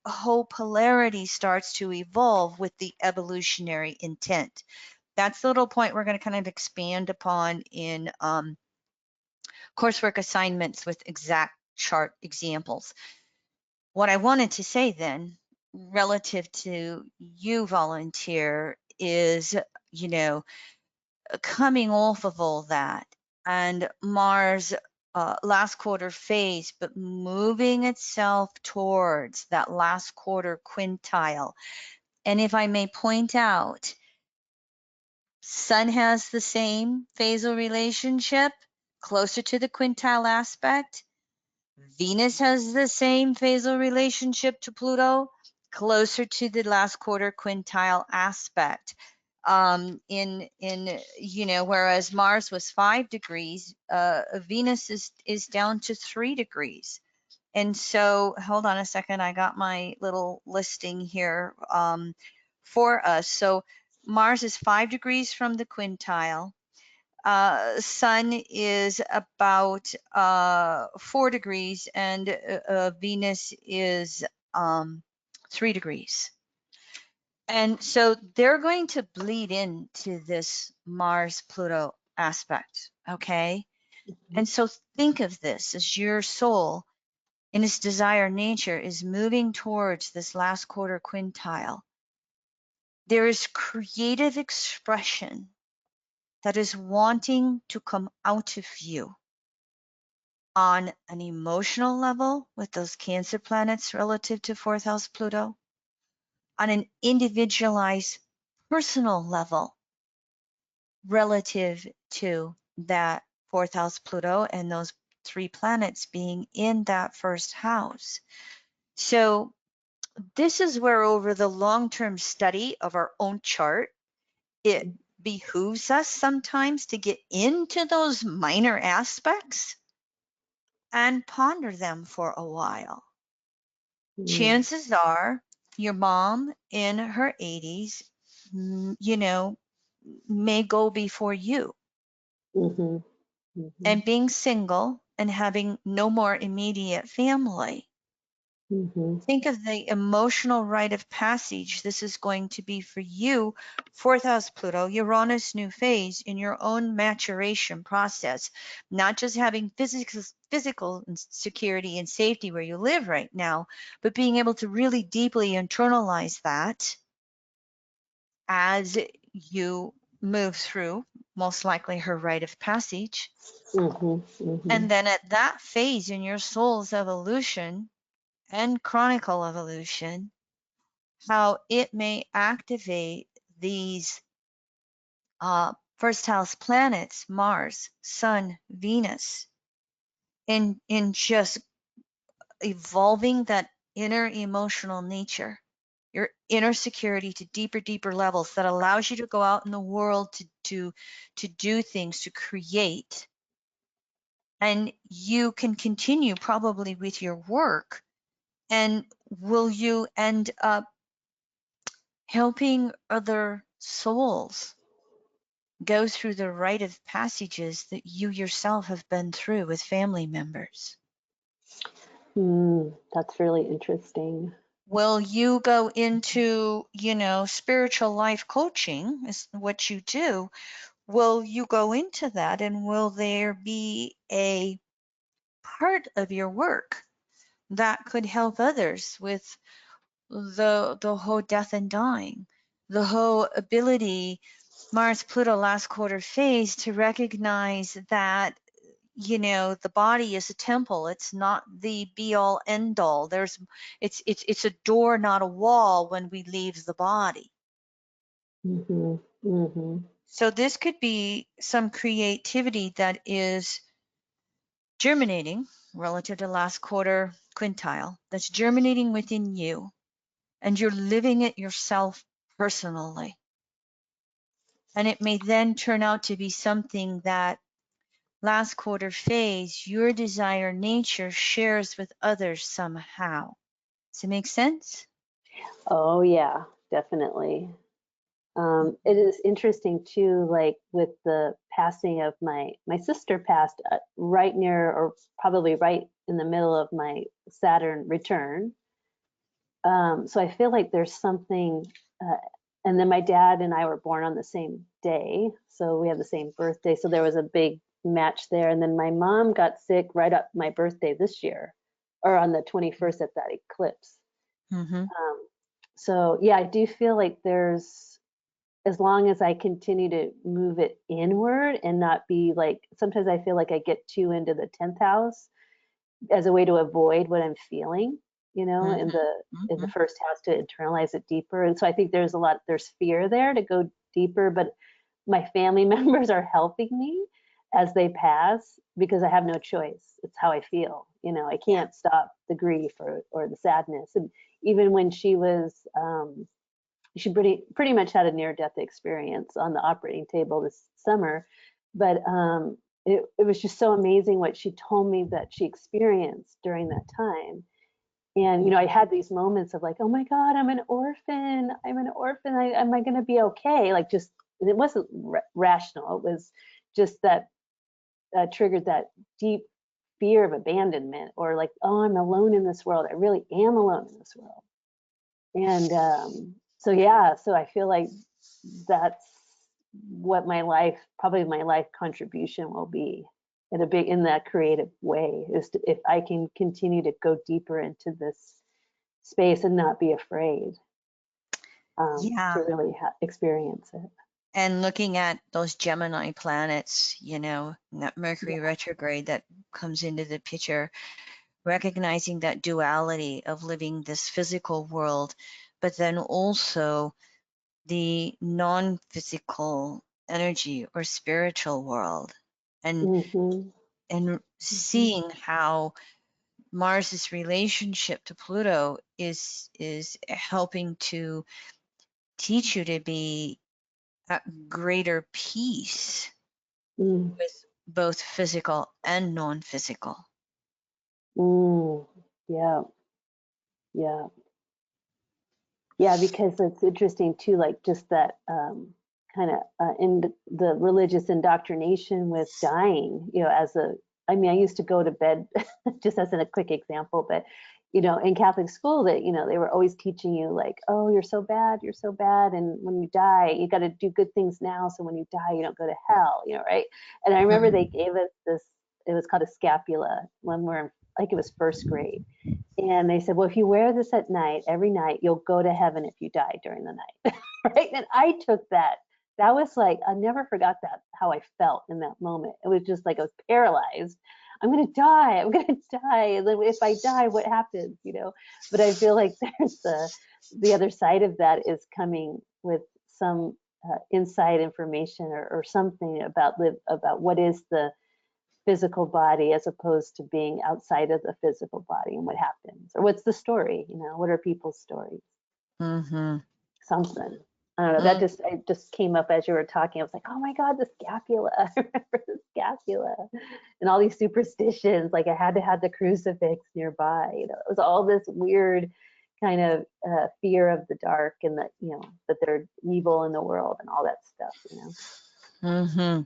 whole polarity starts to evolve with the evolutionary intent. That's the little point we're going to kind of expand upon in coursework assignments with exact chart examples. What I wanted to say then, relative to you, volunteer, is, coming off of all that and Mars last quarter phase, but moving itself towards that last quarter quintile. And if I may point out, Sun has the same phasal relationship, closer to the quintile aspect. Venus has the same phasal relationship to Pluto, closer to the last quarter quintile aspect. Whereas Mars was 5 degrees, Venus is down to 3 degrees. And so, hold on a second, I got my little listing here for us. So Mars is 5 degrees from the quintile. Sun is about 4 degrees, and Venus is 3 degrees. And so they're going to bleed into this Mars Pluto aspect, okay? And so think of this as your soul in its desire nature is moving towards this last quarter quintile. There is creative expression that is wanting to come out of you. on an emotional level with those Cancer planets relative to 4th house Pluto, on an individualized personal level relative to that 4th house Pluto and those 3 planets being in that 1st house. So this is where, over the long-term study of our own chart, it behooves us sometimes to get into those minor aspects and ponder them for a while. Chances are your mom in her 80s, you know, may go before you. And being single and having no more immediate family, think of the emotional rite of passage this is going to be for you. 4th house Pluto, Uranus new phase in your own maturation process, not just having physical security and safety where you live right now, but being able to really deeply internalize that as you move through, most likely her rite of passage. And then at that phase in your soul's evolution and chronicle evolution, how it may activate these 1st house planets, Mars, Sun, Venus, in just evolving that inner emotional nature, your inner security to deeper levels that allows you to go out in the world to do things, to create. And you can continue probably with your work. And will you end up helping other souls go through the rite of passages that you yourself have been through with family members? That's really interesting. Will you go into, spiritual life coaching is what you do? Will you go into that, and will there be a part of your work that could help others with the whole death and dying, the whole ability, Mars Pluto last quarter phase, to recognize that the body is a temple. It's not the be all end all. It's a door, not a wall when we leave the body. So this could be some creativity that is germinating relative to last quarter quintile, that's germinating within you, and you're living it yourself personally. And it may then turn out to be something that last quarter phase, your desire nature shares with others somehow. Does it make sense? Oh yeah, definitely. It is interesting too, like with the passing of my sister passed right near, or probably right in the middle of my Saturn return. So I feel like there's something, and then my dad and I were born on the same day, so we have the same birthday. So there was a big match there. And then my mom got sick right up my birthday this year, or on the 21st at that eclipse. So yeah, I do feel like there's, as long as I continue to move it inward and not be like, sometimes I feel like I get too into the 10th house as a way to avoid what I'm feeling, in the 1st house, to internalize it deeper. And so I think there's fear there to go deeper, but my family members are helping me as they pass, because I have no choice. It's how I feel. I can't stop the grief or the sadness. And even when she was, she pretty much had a near-death experience on the operating table this summer, but it was just so amazing what she told me that she experienced during that time. And I had these moments of like, oh my God, I'm an orphan. Am I going to be okay? Like, just, it wasn't rational. It was just that triggered that deep fear of abandonment, or like, oh, I'm alone in this world. I really am alone in this world. And so I feel like that's what probably my life contribution will be in that creative way, is if I can continue to go deeper into this space and not be afraid to really experience it. And looking at those Gemini planets, you know, that Mercury Yeah. retrograde that comes into the picture, recognizing that duality of living this physical world, but then also the non-physical energy or spiritual world, and Mm-hmm. seeing how Mars's relationship to Pluto is helping to teach you to be at greater peace Mm. with both physical and non-physical. Mm. Yeah. Yeah. Yeah, because it's interesting too, like just that kind of in the religious indoctrination with dying, you know, I mean, I used to go to bed, just as in a quick example, but, you know, in Catholic school that, you know, they were always teaching you like, oh, you're so bad, you're so bad. And when you die, you got to do good things now. So when you die, you don't go to hell, you know, right? And I remember they gave us this, it was called a scapula when we're in, like it was first grade. And they said, well, if you wear this at night, every night, you'll go to heaven if you die during the night. Right. And I took that. That was like, I never forgot that, how I felt in that moment. It was just like I was paralyzed. I'm going to die. I'm going to die. And then if I die, what happens? You know, but I feel like there's the other side of that is coming with some inside information or something about what is the physical body as opposed to being outside of the physical body and what happens or what's the story, you know, what are people's stories, Mm-hmm. something. I don't know, that just came up as you were talking. I was like, oh my god, the scapula. I remember the scapula and all these superstitions, like I had to have the crucifix nearby, you know, it was all this weird kind of fear of the dark and that, you know, that they're evil in the world and all that stuff, you know. Mm-hmm.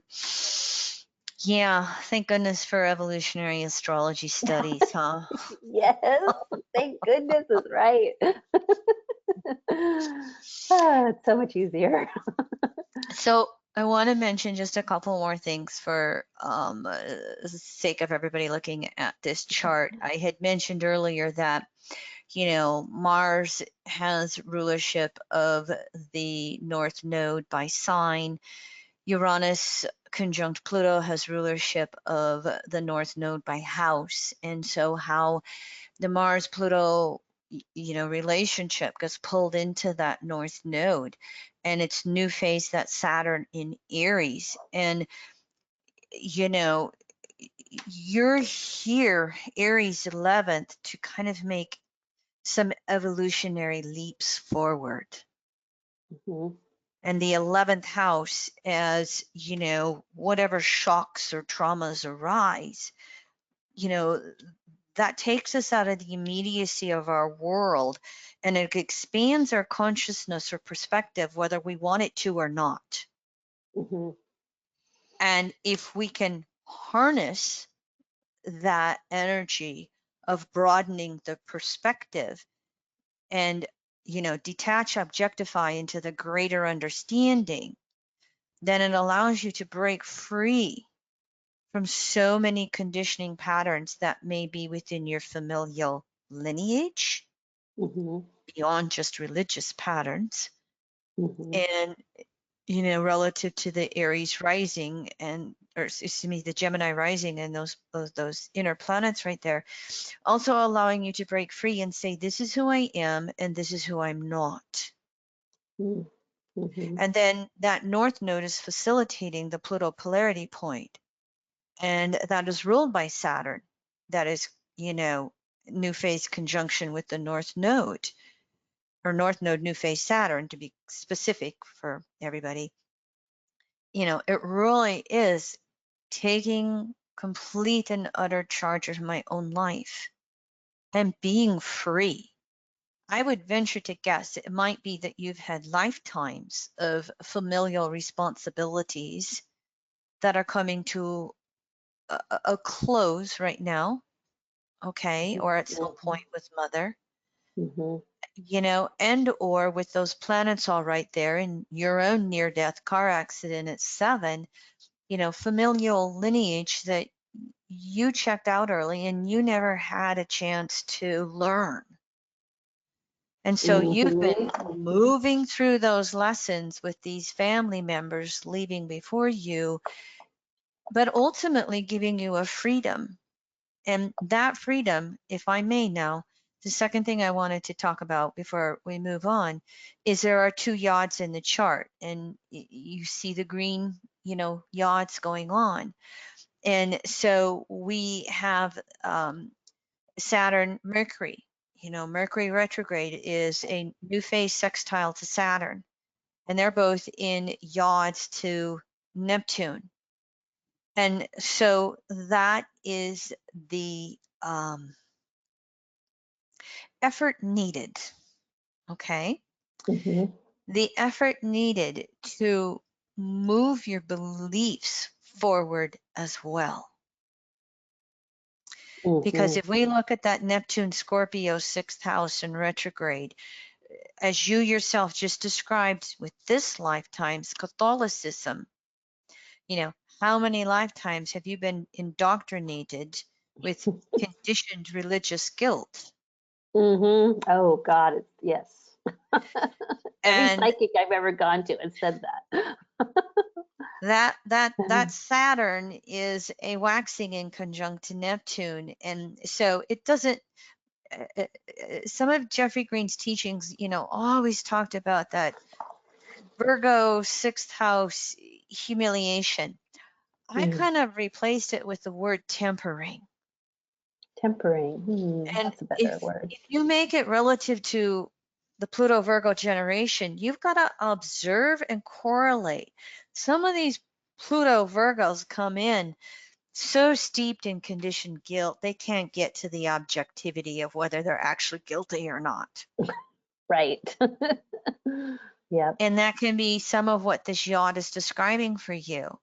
Yeah, thank goodness for evolutionary astrology studies, huh? Yes, thank goodness is right. It's so much easier. So I want to mention just a couple more things for the sake of everybody looking at this chart. I had mentioned earlier that, you know, Mars has rulership of the North Node by sign. Uranus conjunct Pluto has rulership of the North Node by house. And so how the Mars Pluto, you know, relationship gets pulled into that North Node, and it's new phase that Saturn in Aries. And, you know, you're here, Aries 11th, to kind of make some evolutionary leaps forward. Mhm. And the 11th house, as you know, whatever shocks or traumas arise, you know, that takes us out of the immediacy of our world and it expands our consciousness or perspective, whether we want it to or not. Mhm. And if we can harness that energy of broadening the perspective and, you know, detach, objectify into the greater understanding, then it allows you to break free from so many conditioning patterns that may be within your familial lineage, Mhm. beyond just religious patterns, Mhm. and, you know, relative to the Aries rising and, or excuse me, the Gemini rising and those inner planets right there, also allowing you to break free and say, this is who I am and this is who I'm not. Mhm. Mhm. And then that North Node is facilitating the Pluto polarity point, and that is ruled by Saturn. That is, you know, new phase conjunction with the North Node, or North Node new phase Saturn, to be specific for everybody. You know, it really is taking complete and utter charge of my own life and being free. I would venture to guess it might be that you've had lifetimes of familial responsibilities that are coming to a close right now, okay, or at some point with mother, Mhm. you know, and or with those planets all right there in your own near-death car accident at 7, you know, familial lineage that you checked out early and you never had a chance to learn. And so you've been Mhm. moving through those lessons with these family members leaving before you, but ultimately giving you a freedom. And that freedom, if I may now, the second thing I wanted to talk about before we move on is there are 2 yods in the chart, and you see the green, yods going on. And so we have Saturn, Mercury. Mercury retrograde is a new phase sextile to Saturn, and they're both in yods to Neptune. And so that is the effort needed, okay? Mhm. The effort needed to move your beliefs forward as well. Because Mhm. if we look at that Neptune Scorpio 6th house in retrograde, as you yourself just described with this lifetime's Catholicism, how many lifetimes have you been indoctrinated with conditioned religious guilt? Mhm. Oh God, yes. Every And psychic I've ever gone to has said that. that Saturn is a waxing in conjunct Neptune, and so it doesn't. Some of Jeffrey Green's teachings, always talked about that Virgo 6th house humiliation. I Mm. kind of replaced it with the word tempering. Tempering. And That's a better if word. you make it relative to the Pluto Virgo generation, you've got to observe and correlate. Some of these Pluto Virgos come in so steeped in conditioned guilt, they can't get to the objectivity of whether they're actually guilty or not. Right. Yep. And that can be some of what this yacht is describing for you.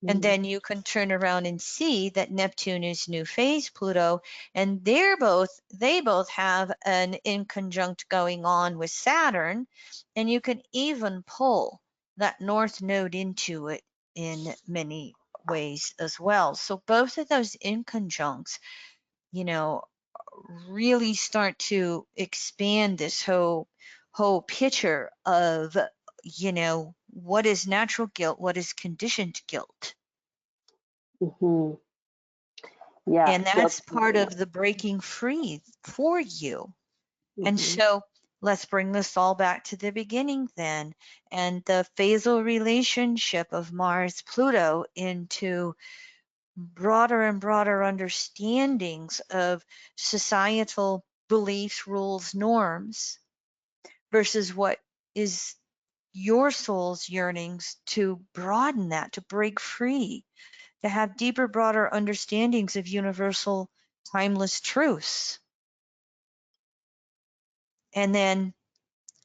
And then you can turn around and see that Neptune is new phase Pluto, and they both have an in conjunct going on with Saturn, and you can even pull that north node into it in many ways as well. So both of those in conjuncts, really start to expand this whole picture of, what is natural guilt, what is conditioned guilt. Hmm. Yeah. And that's part of the breaking free for you. And so let's bring this all back to the beginning then, and the phasal relationship of Mars Pluto into broader and broader understandings of societal beliefs, rules, norms, versus what is your soul's yearnings to broaden that, to break free, to have deeper, broader understandings of universal, timeless truths. And then,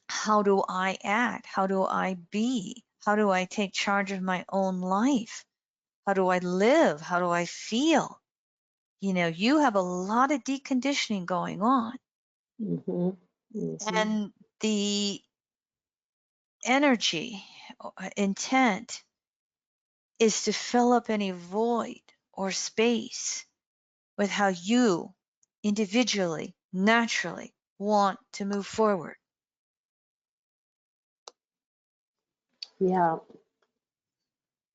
how do I act? How do I be? How do I take charge of my own life? How do I live? How do I feel? You have a lot of deconditioning going on. Hmm. And the energy, intent is to fill up any void or space with how you individually, naturally want to move forward. Yeah.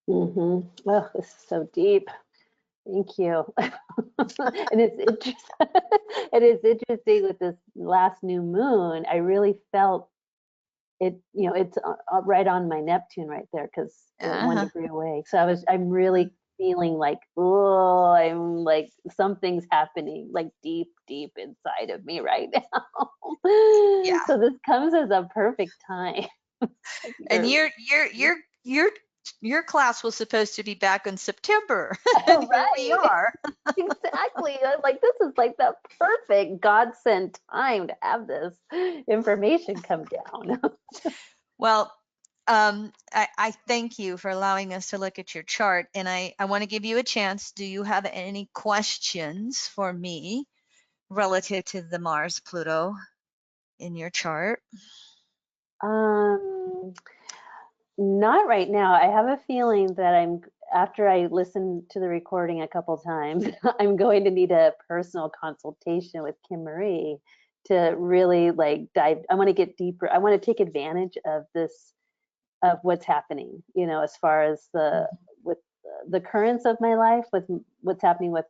Oh, this is so deep. Thank you. And it is interesting with this last new moon. I really felt it, it's right on my Neptune right there because Uh-huh. 1 degree away. So I'm really feeling like, oh, I'm like something's happening like deep, deep inside of me right now. Yeah. So this comes as a perfect time. And your class was supposed to be back in September. And here we Right. are. Exactly. I'm like, this is like the perfect godsend time to have this information come down. Well, I thank you for allowing us to look at your chart, and I want to give you a chance. Do you have any questions for me relative to the Mars Pluto in your chart? Not right now. I have a feeling that after I listen to the recording a couple times, I'm going to need a personal consultation with Kim Marie to really like dive. I want to get deeper. I want to take advantage of this, of what's happening, you know, as far as with the currents of my life, with what's happening with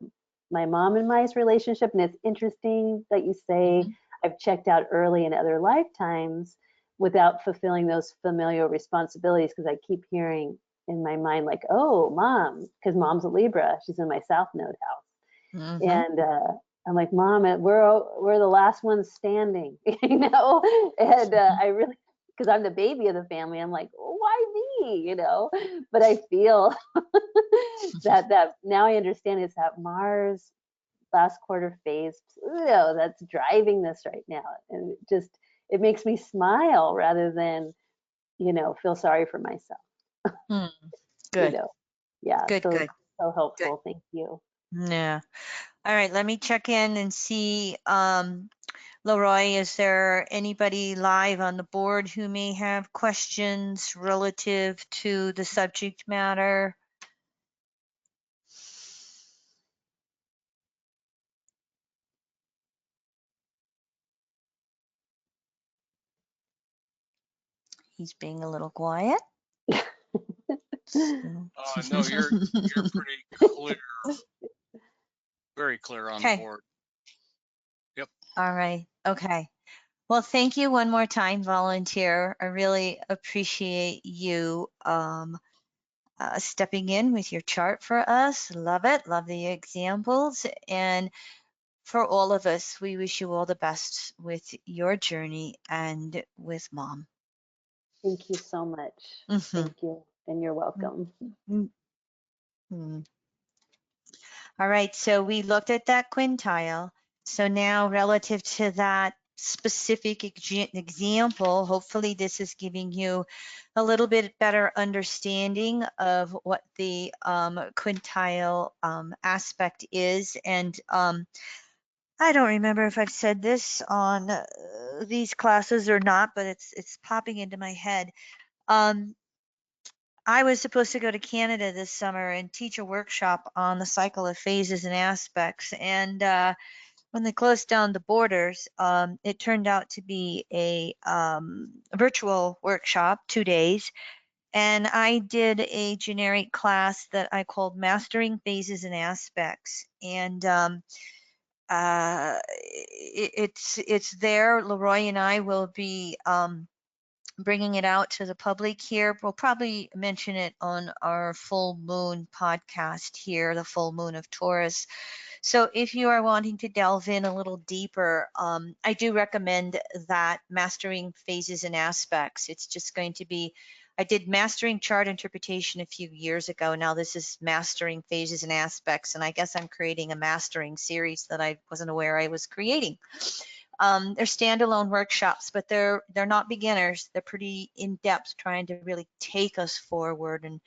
my mom and my relationship. And it's interesting that you say I've checked out early in other lifetimes without fulfilling those familial responsibilities, because I keep hearing in my mind like, oh, mom, because mom's a Libra, she's in my South Node house. And I'm like, mom, we're the last ones standing, you know. And I really, because I'm the baby of the family, I'm like, why me, you know? But I feel that now I understand it's that Mars last quarter phase, Pluto, that's driving this right now, and it makes me smile rather than, you know, feel sorry for myself. You Good, know, yeah. good, So good, so good. helpful. Thank you. Yeah. All right, let me check in and see. Leroy, is there anybody live on the board who may have questions relative to the subject matter? He's being a little quiet. No, you're pretty clear, very clear on the Okay. board. Yep. All right. Okay. Well, thank you one more time, volunteer. I really appreciate you stepping in with your chart for us. Love it. Love the examples. And for all of us, we wish you all the best with your journey and with mom. Thank you so much. Thank you, and you're welcome. All right, so we looked at that quintile. So now relative to that specific example, hopefully this is giving you a little bit better understanding of what the quintile aspect is. And I don't remember if I've said this on these classes or not, but it's popping into my head. I was supposed to go to Canada this summer and teach a workshop on the cycle of phases and aspects. And when they closed down the borders, it turned out to be a virtual workshop, 2 days. And I did a generic class that I called Mastering Phases and Aspects. And it's there. Leroy and I will be bringing it out to the public here. We'll probably mention it on our full moon podcast here, the full moon of Taurus. So if you are wanting to delve in a little deeper, I do recommend that Mastering Phases and Aspects. It's just going to be, I did Mastering Chart Interpretation a few years ago. Now this is Mastering Phases and Aspects, and I guess I'm creating a mastering series that I wasn't aware I was creating. They're standalone workshops, but they're not beginners. They're pretty in depth, trying to really take us forward in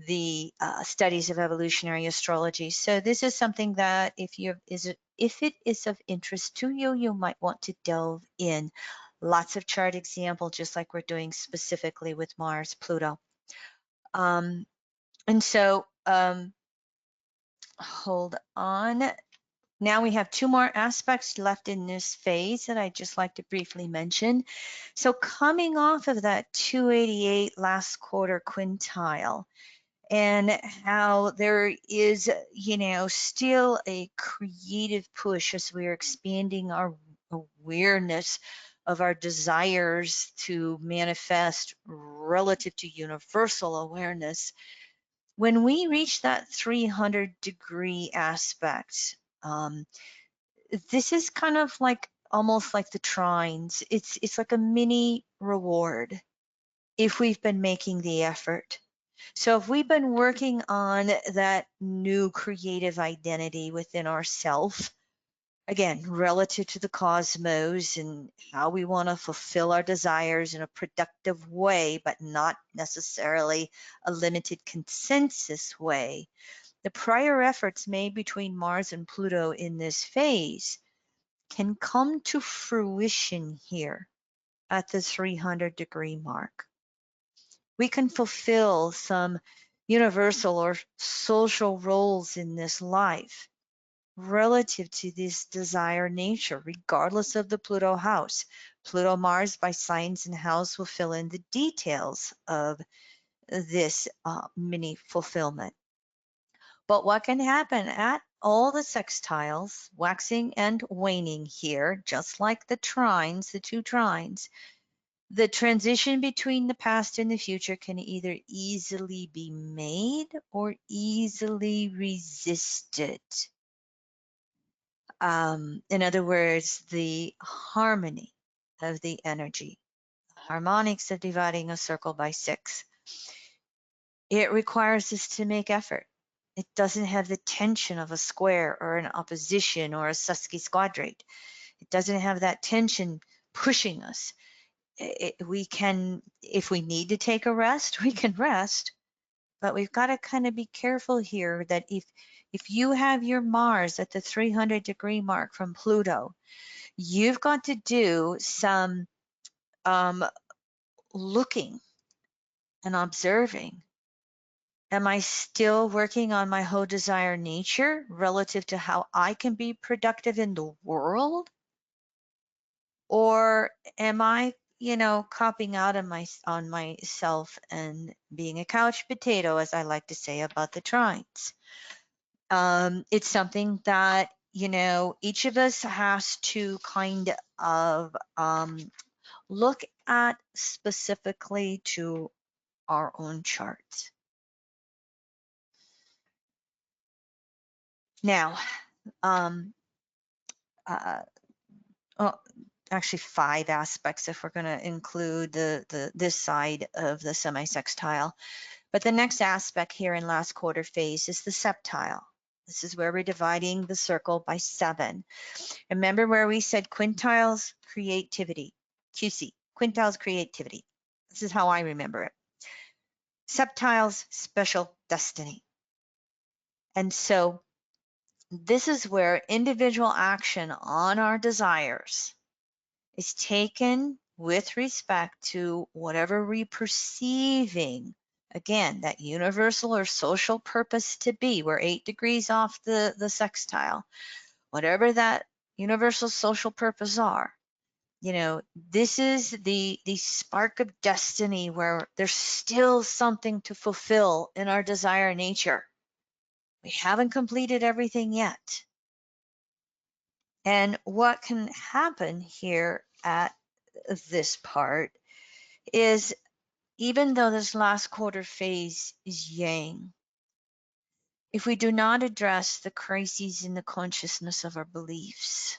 the studies of evolutionary astrology. So this is something that if it is of interest to you, you might want to delve in. Lots of chart example, just like we're doing specifically with Mars, Pluto. And so hold on. Now we have 2 more aspects left in this phase that I'd just like to briefly mention. So coming off of that 288 last quarter quintile, and how there is, you know, still a creative push as we're expanding our awareness of our desires to manifest relative to universal awareness. When we reach that 300-degree aspect, this is kind of like almost like the trines. It's like a mini reward if we've been making the effort. So if we've been working on that new creative identity within ourself, again, relative to the cosmos and how we want to fulfill our desires in a productive way, but not necessarily a limited consensus way, the prior efforts made between Mars and Pluto in this phase can come to fruition here at the 300-degree mark. We can fulfill some universal or social roles in this life relative to this desire nature, regardless of the Pluto house. Pluto Mars by signs and house will fill in the details of this mini fulfillment. But what can happen at all the sextiles, waxing and waning here, just like the trines, the two trines, the transition between the past and the future can either easily be made or easily resisted. In other words, the harmony of the energy, harmonics of dividing a circle by 6. It requires us to make effort. It doesn't have the tension of a square or an opposition or a sesquisquadrate. It doesn't have that tension pushing us. We can, if we need to take a rest, we can rest, but we've got to kind of be careful here that if you have your Mars at the 300-degree mark from Pluto, you've got to do some looking and observing. Am I still working on my whole desire nature relative to how I can be productive in the world? Or am I, copping out on myself and being a couch potato, as I like to say about the trines? It's something that, each of us has to kind of look at specifically to our own charts. Now, actually 5 aspects if we're going to include this side of the semi-sextile. But the next aspect here in last quarter phase is the septile. This is where we're dividing the circle by 7. Remember where we said quintiles, creativity, QC, quintiles, creativity. This is how I remember it. Septiles, special destiny. And so this is where individual action on our desires is taken with respect to whatever we're perceiving, again, that universal or social purpose to be. We're 8 degrees off the sextile. Whatever that universal social purpose are, this is the spark of destiny where there's still something to fulfill in our desire nature. We haven't completed everything yet. And what can happen here at this part is, even though this last quarter phase is yang, if we do not address the crises in the consciousness of our beliefs,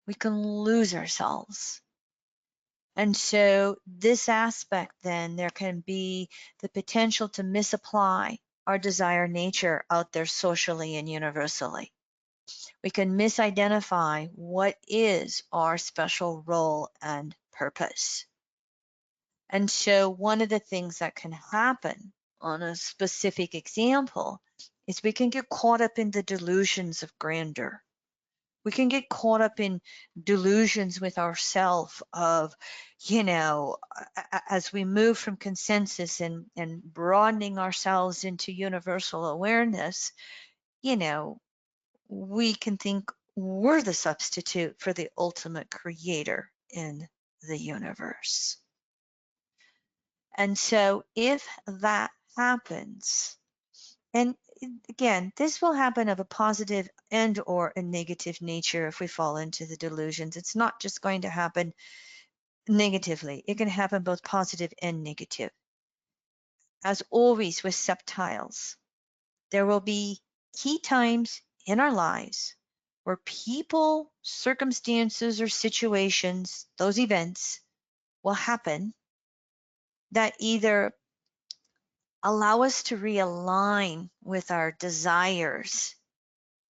we can lose ourselves. And so this aspect, then, there can be the potential to misapply our desire nature out there socially and universally. We can misidentify what is our special role and purpose. And so one of the things that can happen on a specific example is we can get caught up in the delusions of grandeur. We can get caught up in delusions with ourselves of, as we move from consensus and broadening ourselves into universal awareness, we can think we're the substitute for the ultimate creator in the universe. And so if that happens, and again, this will happen of a positive and or a negative nature if we fall into the delusions. It's not just going to happen negatively. It can happen both positive and negative. As always with septiles, there will be key times in our lives where people, circumstances, or situations, those events will happen that either allow us to realign with our desires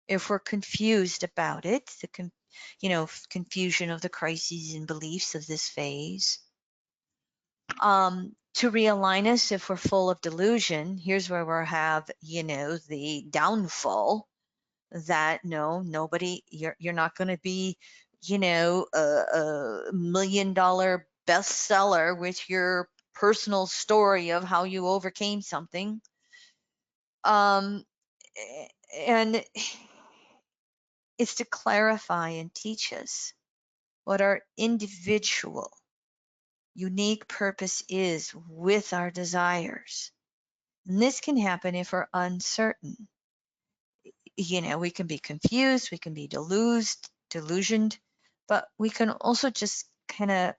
if we're confused about it, confusion of the crises and beliefs of this phase. To realign us if we're full of delusion. Here's where we'll have, the downfall that nobody, you're not going to be, a $1 million bestseller with your personal story of how you overcame something. And is to clarify and teach us what our individual unique purpose is with our desires. And this can happen if we're uncertain. We can be confused, we can be delusioned, but we can also just kind of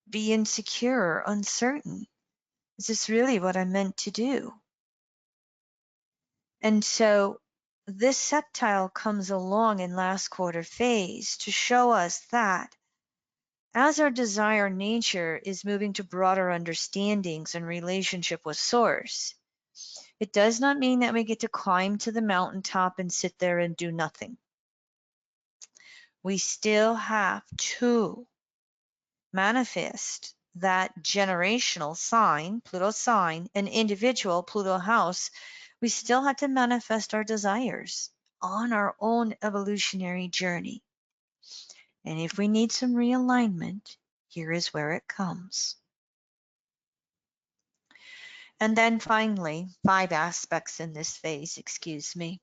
be insecure or uncertain. Is this really what I'm meant to do? And so this sextile comes along in last quarter phase to show us that as our desire nature is moving to broader understandings and relationship with source, it does not mean that we get to climb to the mountaintop and sit there and do nothing. We still have to manifest that generational sign, Pluto sign, an individual Pluto house. We still have to manifest our desires on our own evolutionary journey. And if we need some realignment, here is where it comes. And then finally, 5 aspects in this phase, excuse me.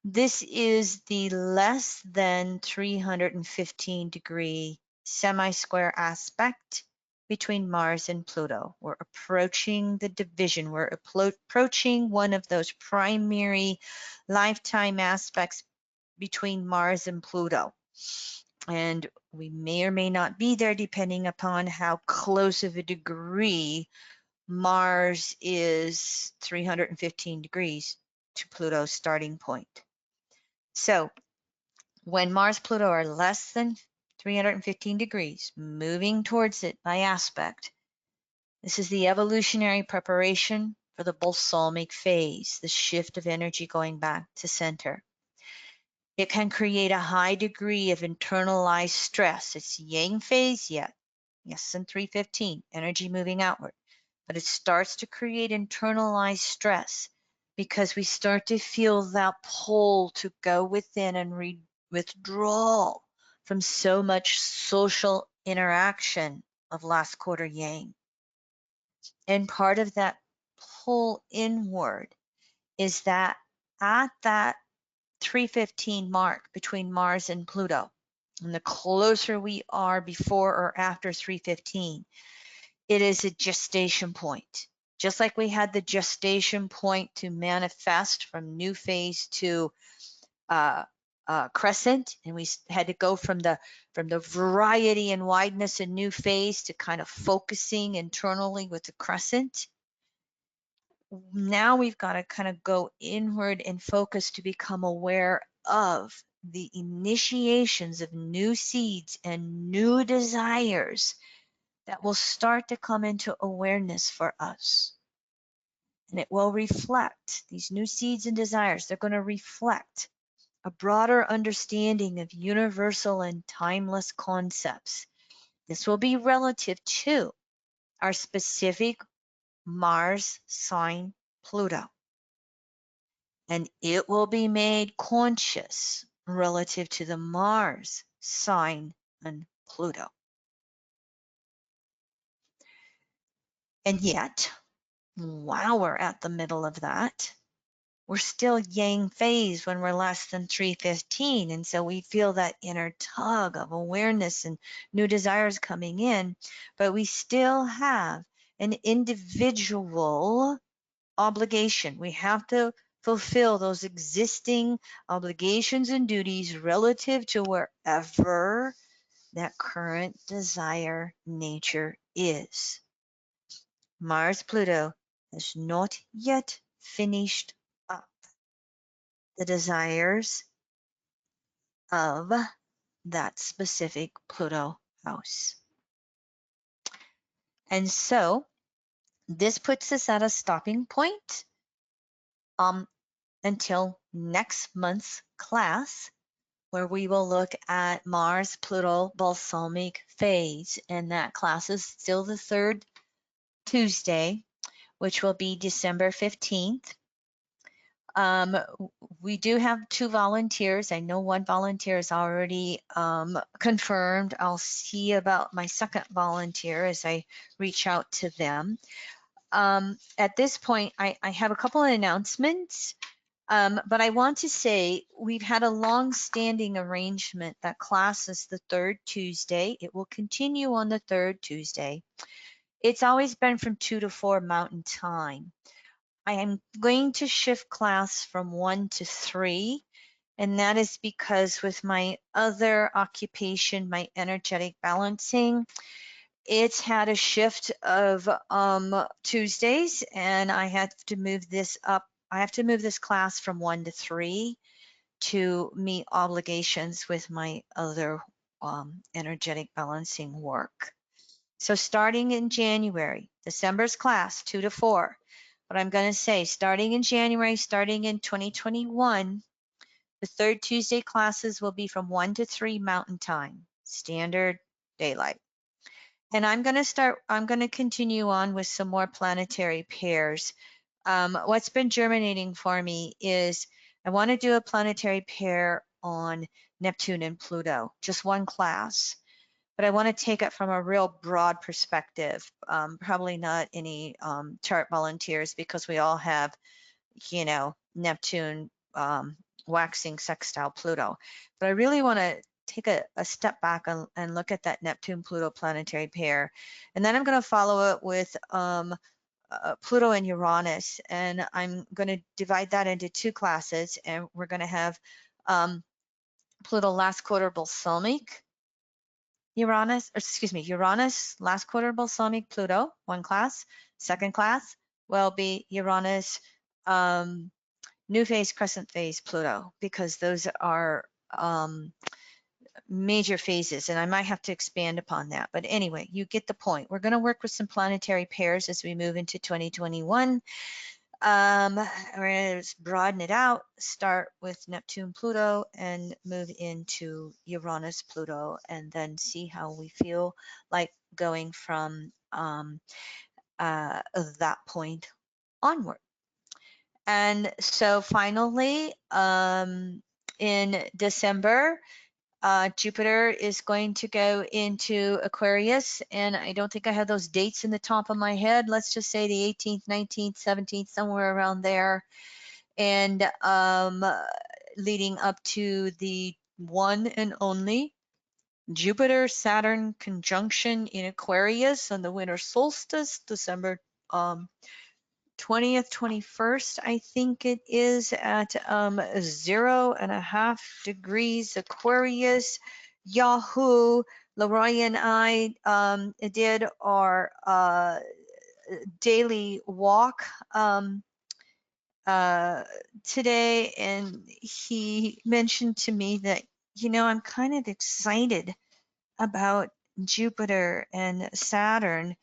This is the less than 315 degree semi-square aspect between Mars and Pluto. We're approaching the division. We're approaching one of those primary lifetime aspects between Mars and Pluto. And we may or may not be there depending upon how close of a degree Mars is 315 degrees to Pluto's starting point. So when Mars Pluto are less than 315 degrees, moving towards it by aspect, this is the evolutionary preparation for the balsamic phase, the shift of energy going back to center. It can create a high degree of internalized stress. It's yang phase yet. Yes, and 315, energy moving outward. But it starts to create internalized stress because we start to feel that pull to go within and withdraw from so much social interaction of last quarter yang. And part of that pull inward is that at that 315 mark between Mars and Pluto, and the closer we are before or after 315, it is a gestation point. Just like we had the gestation point to manifest from new phase to crescent, and we had to go from the variety and wideness in new phase to kind of focusing internally with the crescent. Now we've got to kind of go inward and focus to become aware of the initiations of new seeds and new desires that will start to come into awareness for us. And it will reflect these new seeds and desires. They're going to reflect a broader understanding of universal and timeless concepts. This will be relative to our specific Mars sign Pluto. And it will be made conscious relative to the Mars sign and Pluto. And yet, while we're at the middle of that, we're still yang phase when we're less than 315. And so we feel that inner tug of awareness and new desires coming in, but we still have an individual obligation. We have to fulfill those existing obligations and duties relative to wherever that current desire nature is. Mars Pluto has not yet finished up the desires of that specific Pluto house. And so this puts us at a stopping point until next month's class, where we will look at Mars Pluto balsamic phase. And that class is still the third Tuesday, which will be December 15th. We do have 2 volunteers. I know 1 volunteer is already confirmed. I'll see about my second volunteer as I reach out to them. At this point, I have a couple of announcements. But I want to say we've had a long-standing arrangement that class is the third Tuesday. It will continue on the third Tuesday. It's always been from 2 to 4 Mountain Time. I am going to shift class from 1 to 3, and that is because with my other occupation, my energetic balancing, it's had a shift of Tuesdays, and I have to move this up. I have to move this class from 1 to 3 to meet obligations with my other energetic balancing work. So starting in January, December's class 2 to 4. But I'm going to say starting in January, starting in 2021, the third Tuesday classes will be from 1 to 3 Mountain Time, Standard Daylight. And I'm going to continue on with some more planetary pairs. What's been germinating for me is I want to do a planetary pair on Neptune and Pluto, just one class. But I want to take it from a real broad perspective, probably not any chart volunteers because we all have, Neptune waxing sextile Pluto. But I really want to take a step back and look at that Neptune-Pluto planetary pair. And then I'm going to follow it with Pluto and Uranus. And I'm going to divide that into 2 classes. And we're going to have Pluto last quarter balsamic Uranus last quarter balsamic Pluto, one class. Second class will be Uranus new phase crescent phase Pluto, because those are major phases, and I might have to expand upon that. But anyway, you get the point. We're going to work with some planetary pairs as we move into 2021. We're going to broaden it out, start with Neptune, Pluto, and move into Uranus, Pluto, and then see how we feel like going from that point onward. And so finally, in December, Jupiter is going to go into Aquarius, and I don't think I have those dates in the top of my head. Let's just say the 18th, 19th, 17th, somewhere around there. And leading up to the one and only Jupiter-Saturn conjunction in Aquarius on the winter solstice, December 20th, 21st, I think it is, at 0.5 degrees Aquarius. Yahoo! Leroy and I did our daily walk today, and he mentioned to me that, I'm kind of excited about Jupiter and Saturn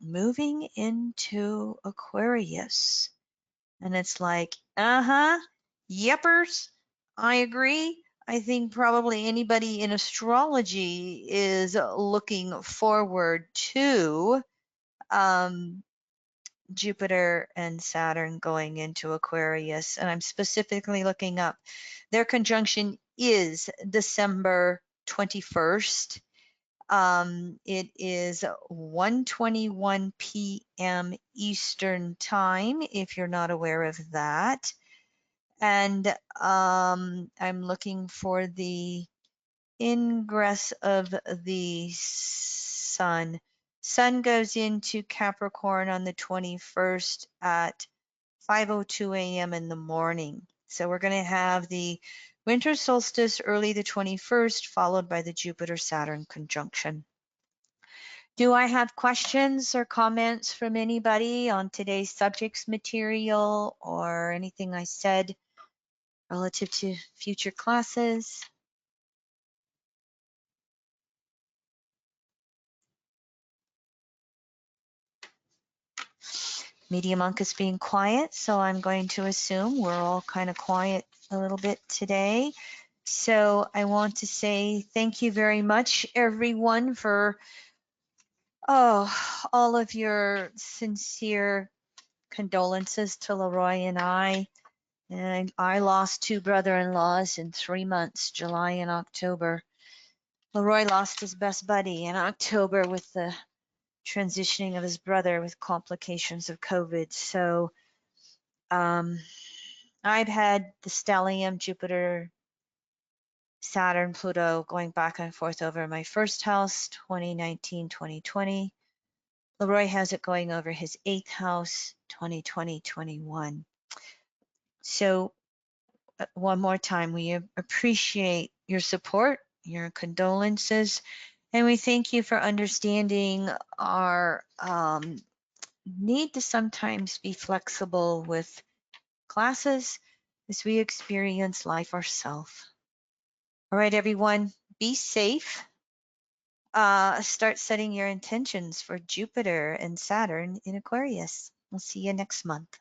moving into Aquarius. And it's like, yeppers, I agree. I think probably anybody in astrology is looking forward to Jupiter and Saturn going into Aquarius. And I'm specifically looking up, their conjunction is December 21st. It is 1:21 p.m. Eastern time, if you're not aware of that. And I'm looking for the ingress of the sun. Sun goes into Capricorn on the 21st at 5:02 a.m. in the morning. So we're going to have the winter solstice early the 21st, followed by the Jupiter-Saturn conjunction. Do I have questions or comments from anybody on today's subjects material or anything I said relative to future classes? Medium Monk is being quiet, so I'm going to assume we're all kind of quiet a little bit today. So I want to say thank you very much, everyone, for all of your sincere condolences to Leroy and I. And I lost 2 brother-in-laws in 3 months, July and October. Leroy lost his best buddy in October with the transitioning of his brother with complications of COVID. So I've had the stellium, Jupiter, Saturn, Pluto going back and forth over my first house, 2019, 2020. Leroy has it going over his 8th house, 2020, 21. So one more time, we appreciate your support, your condolences, and we thank you for understanding our need to sometimes be flexible with classes as we experience life ourselves. All right, everyone, be safe. Start setting your intentions for Jupiter and Saturn in Aquarius. We'll see you next month.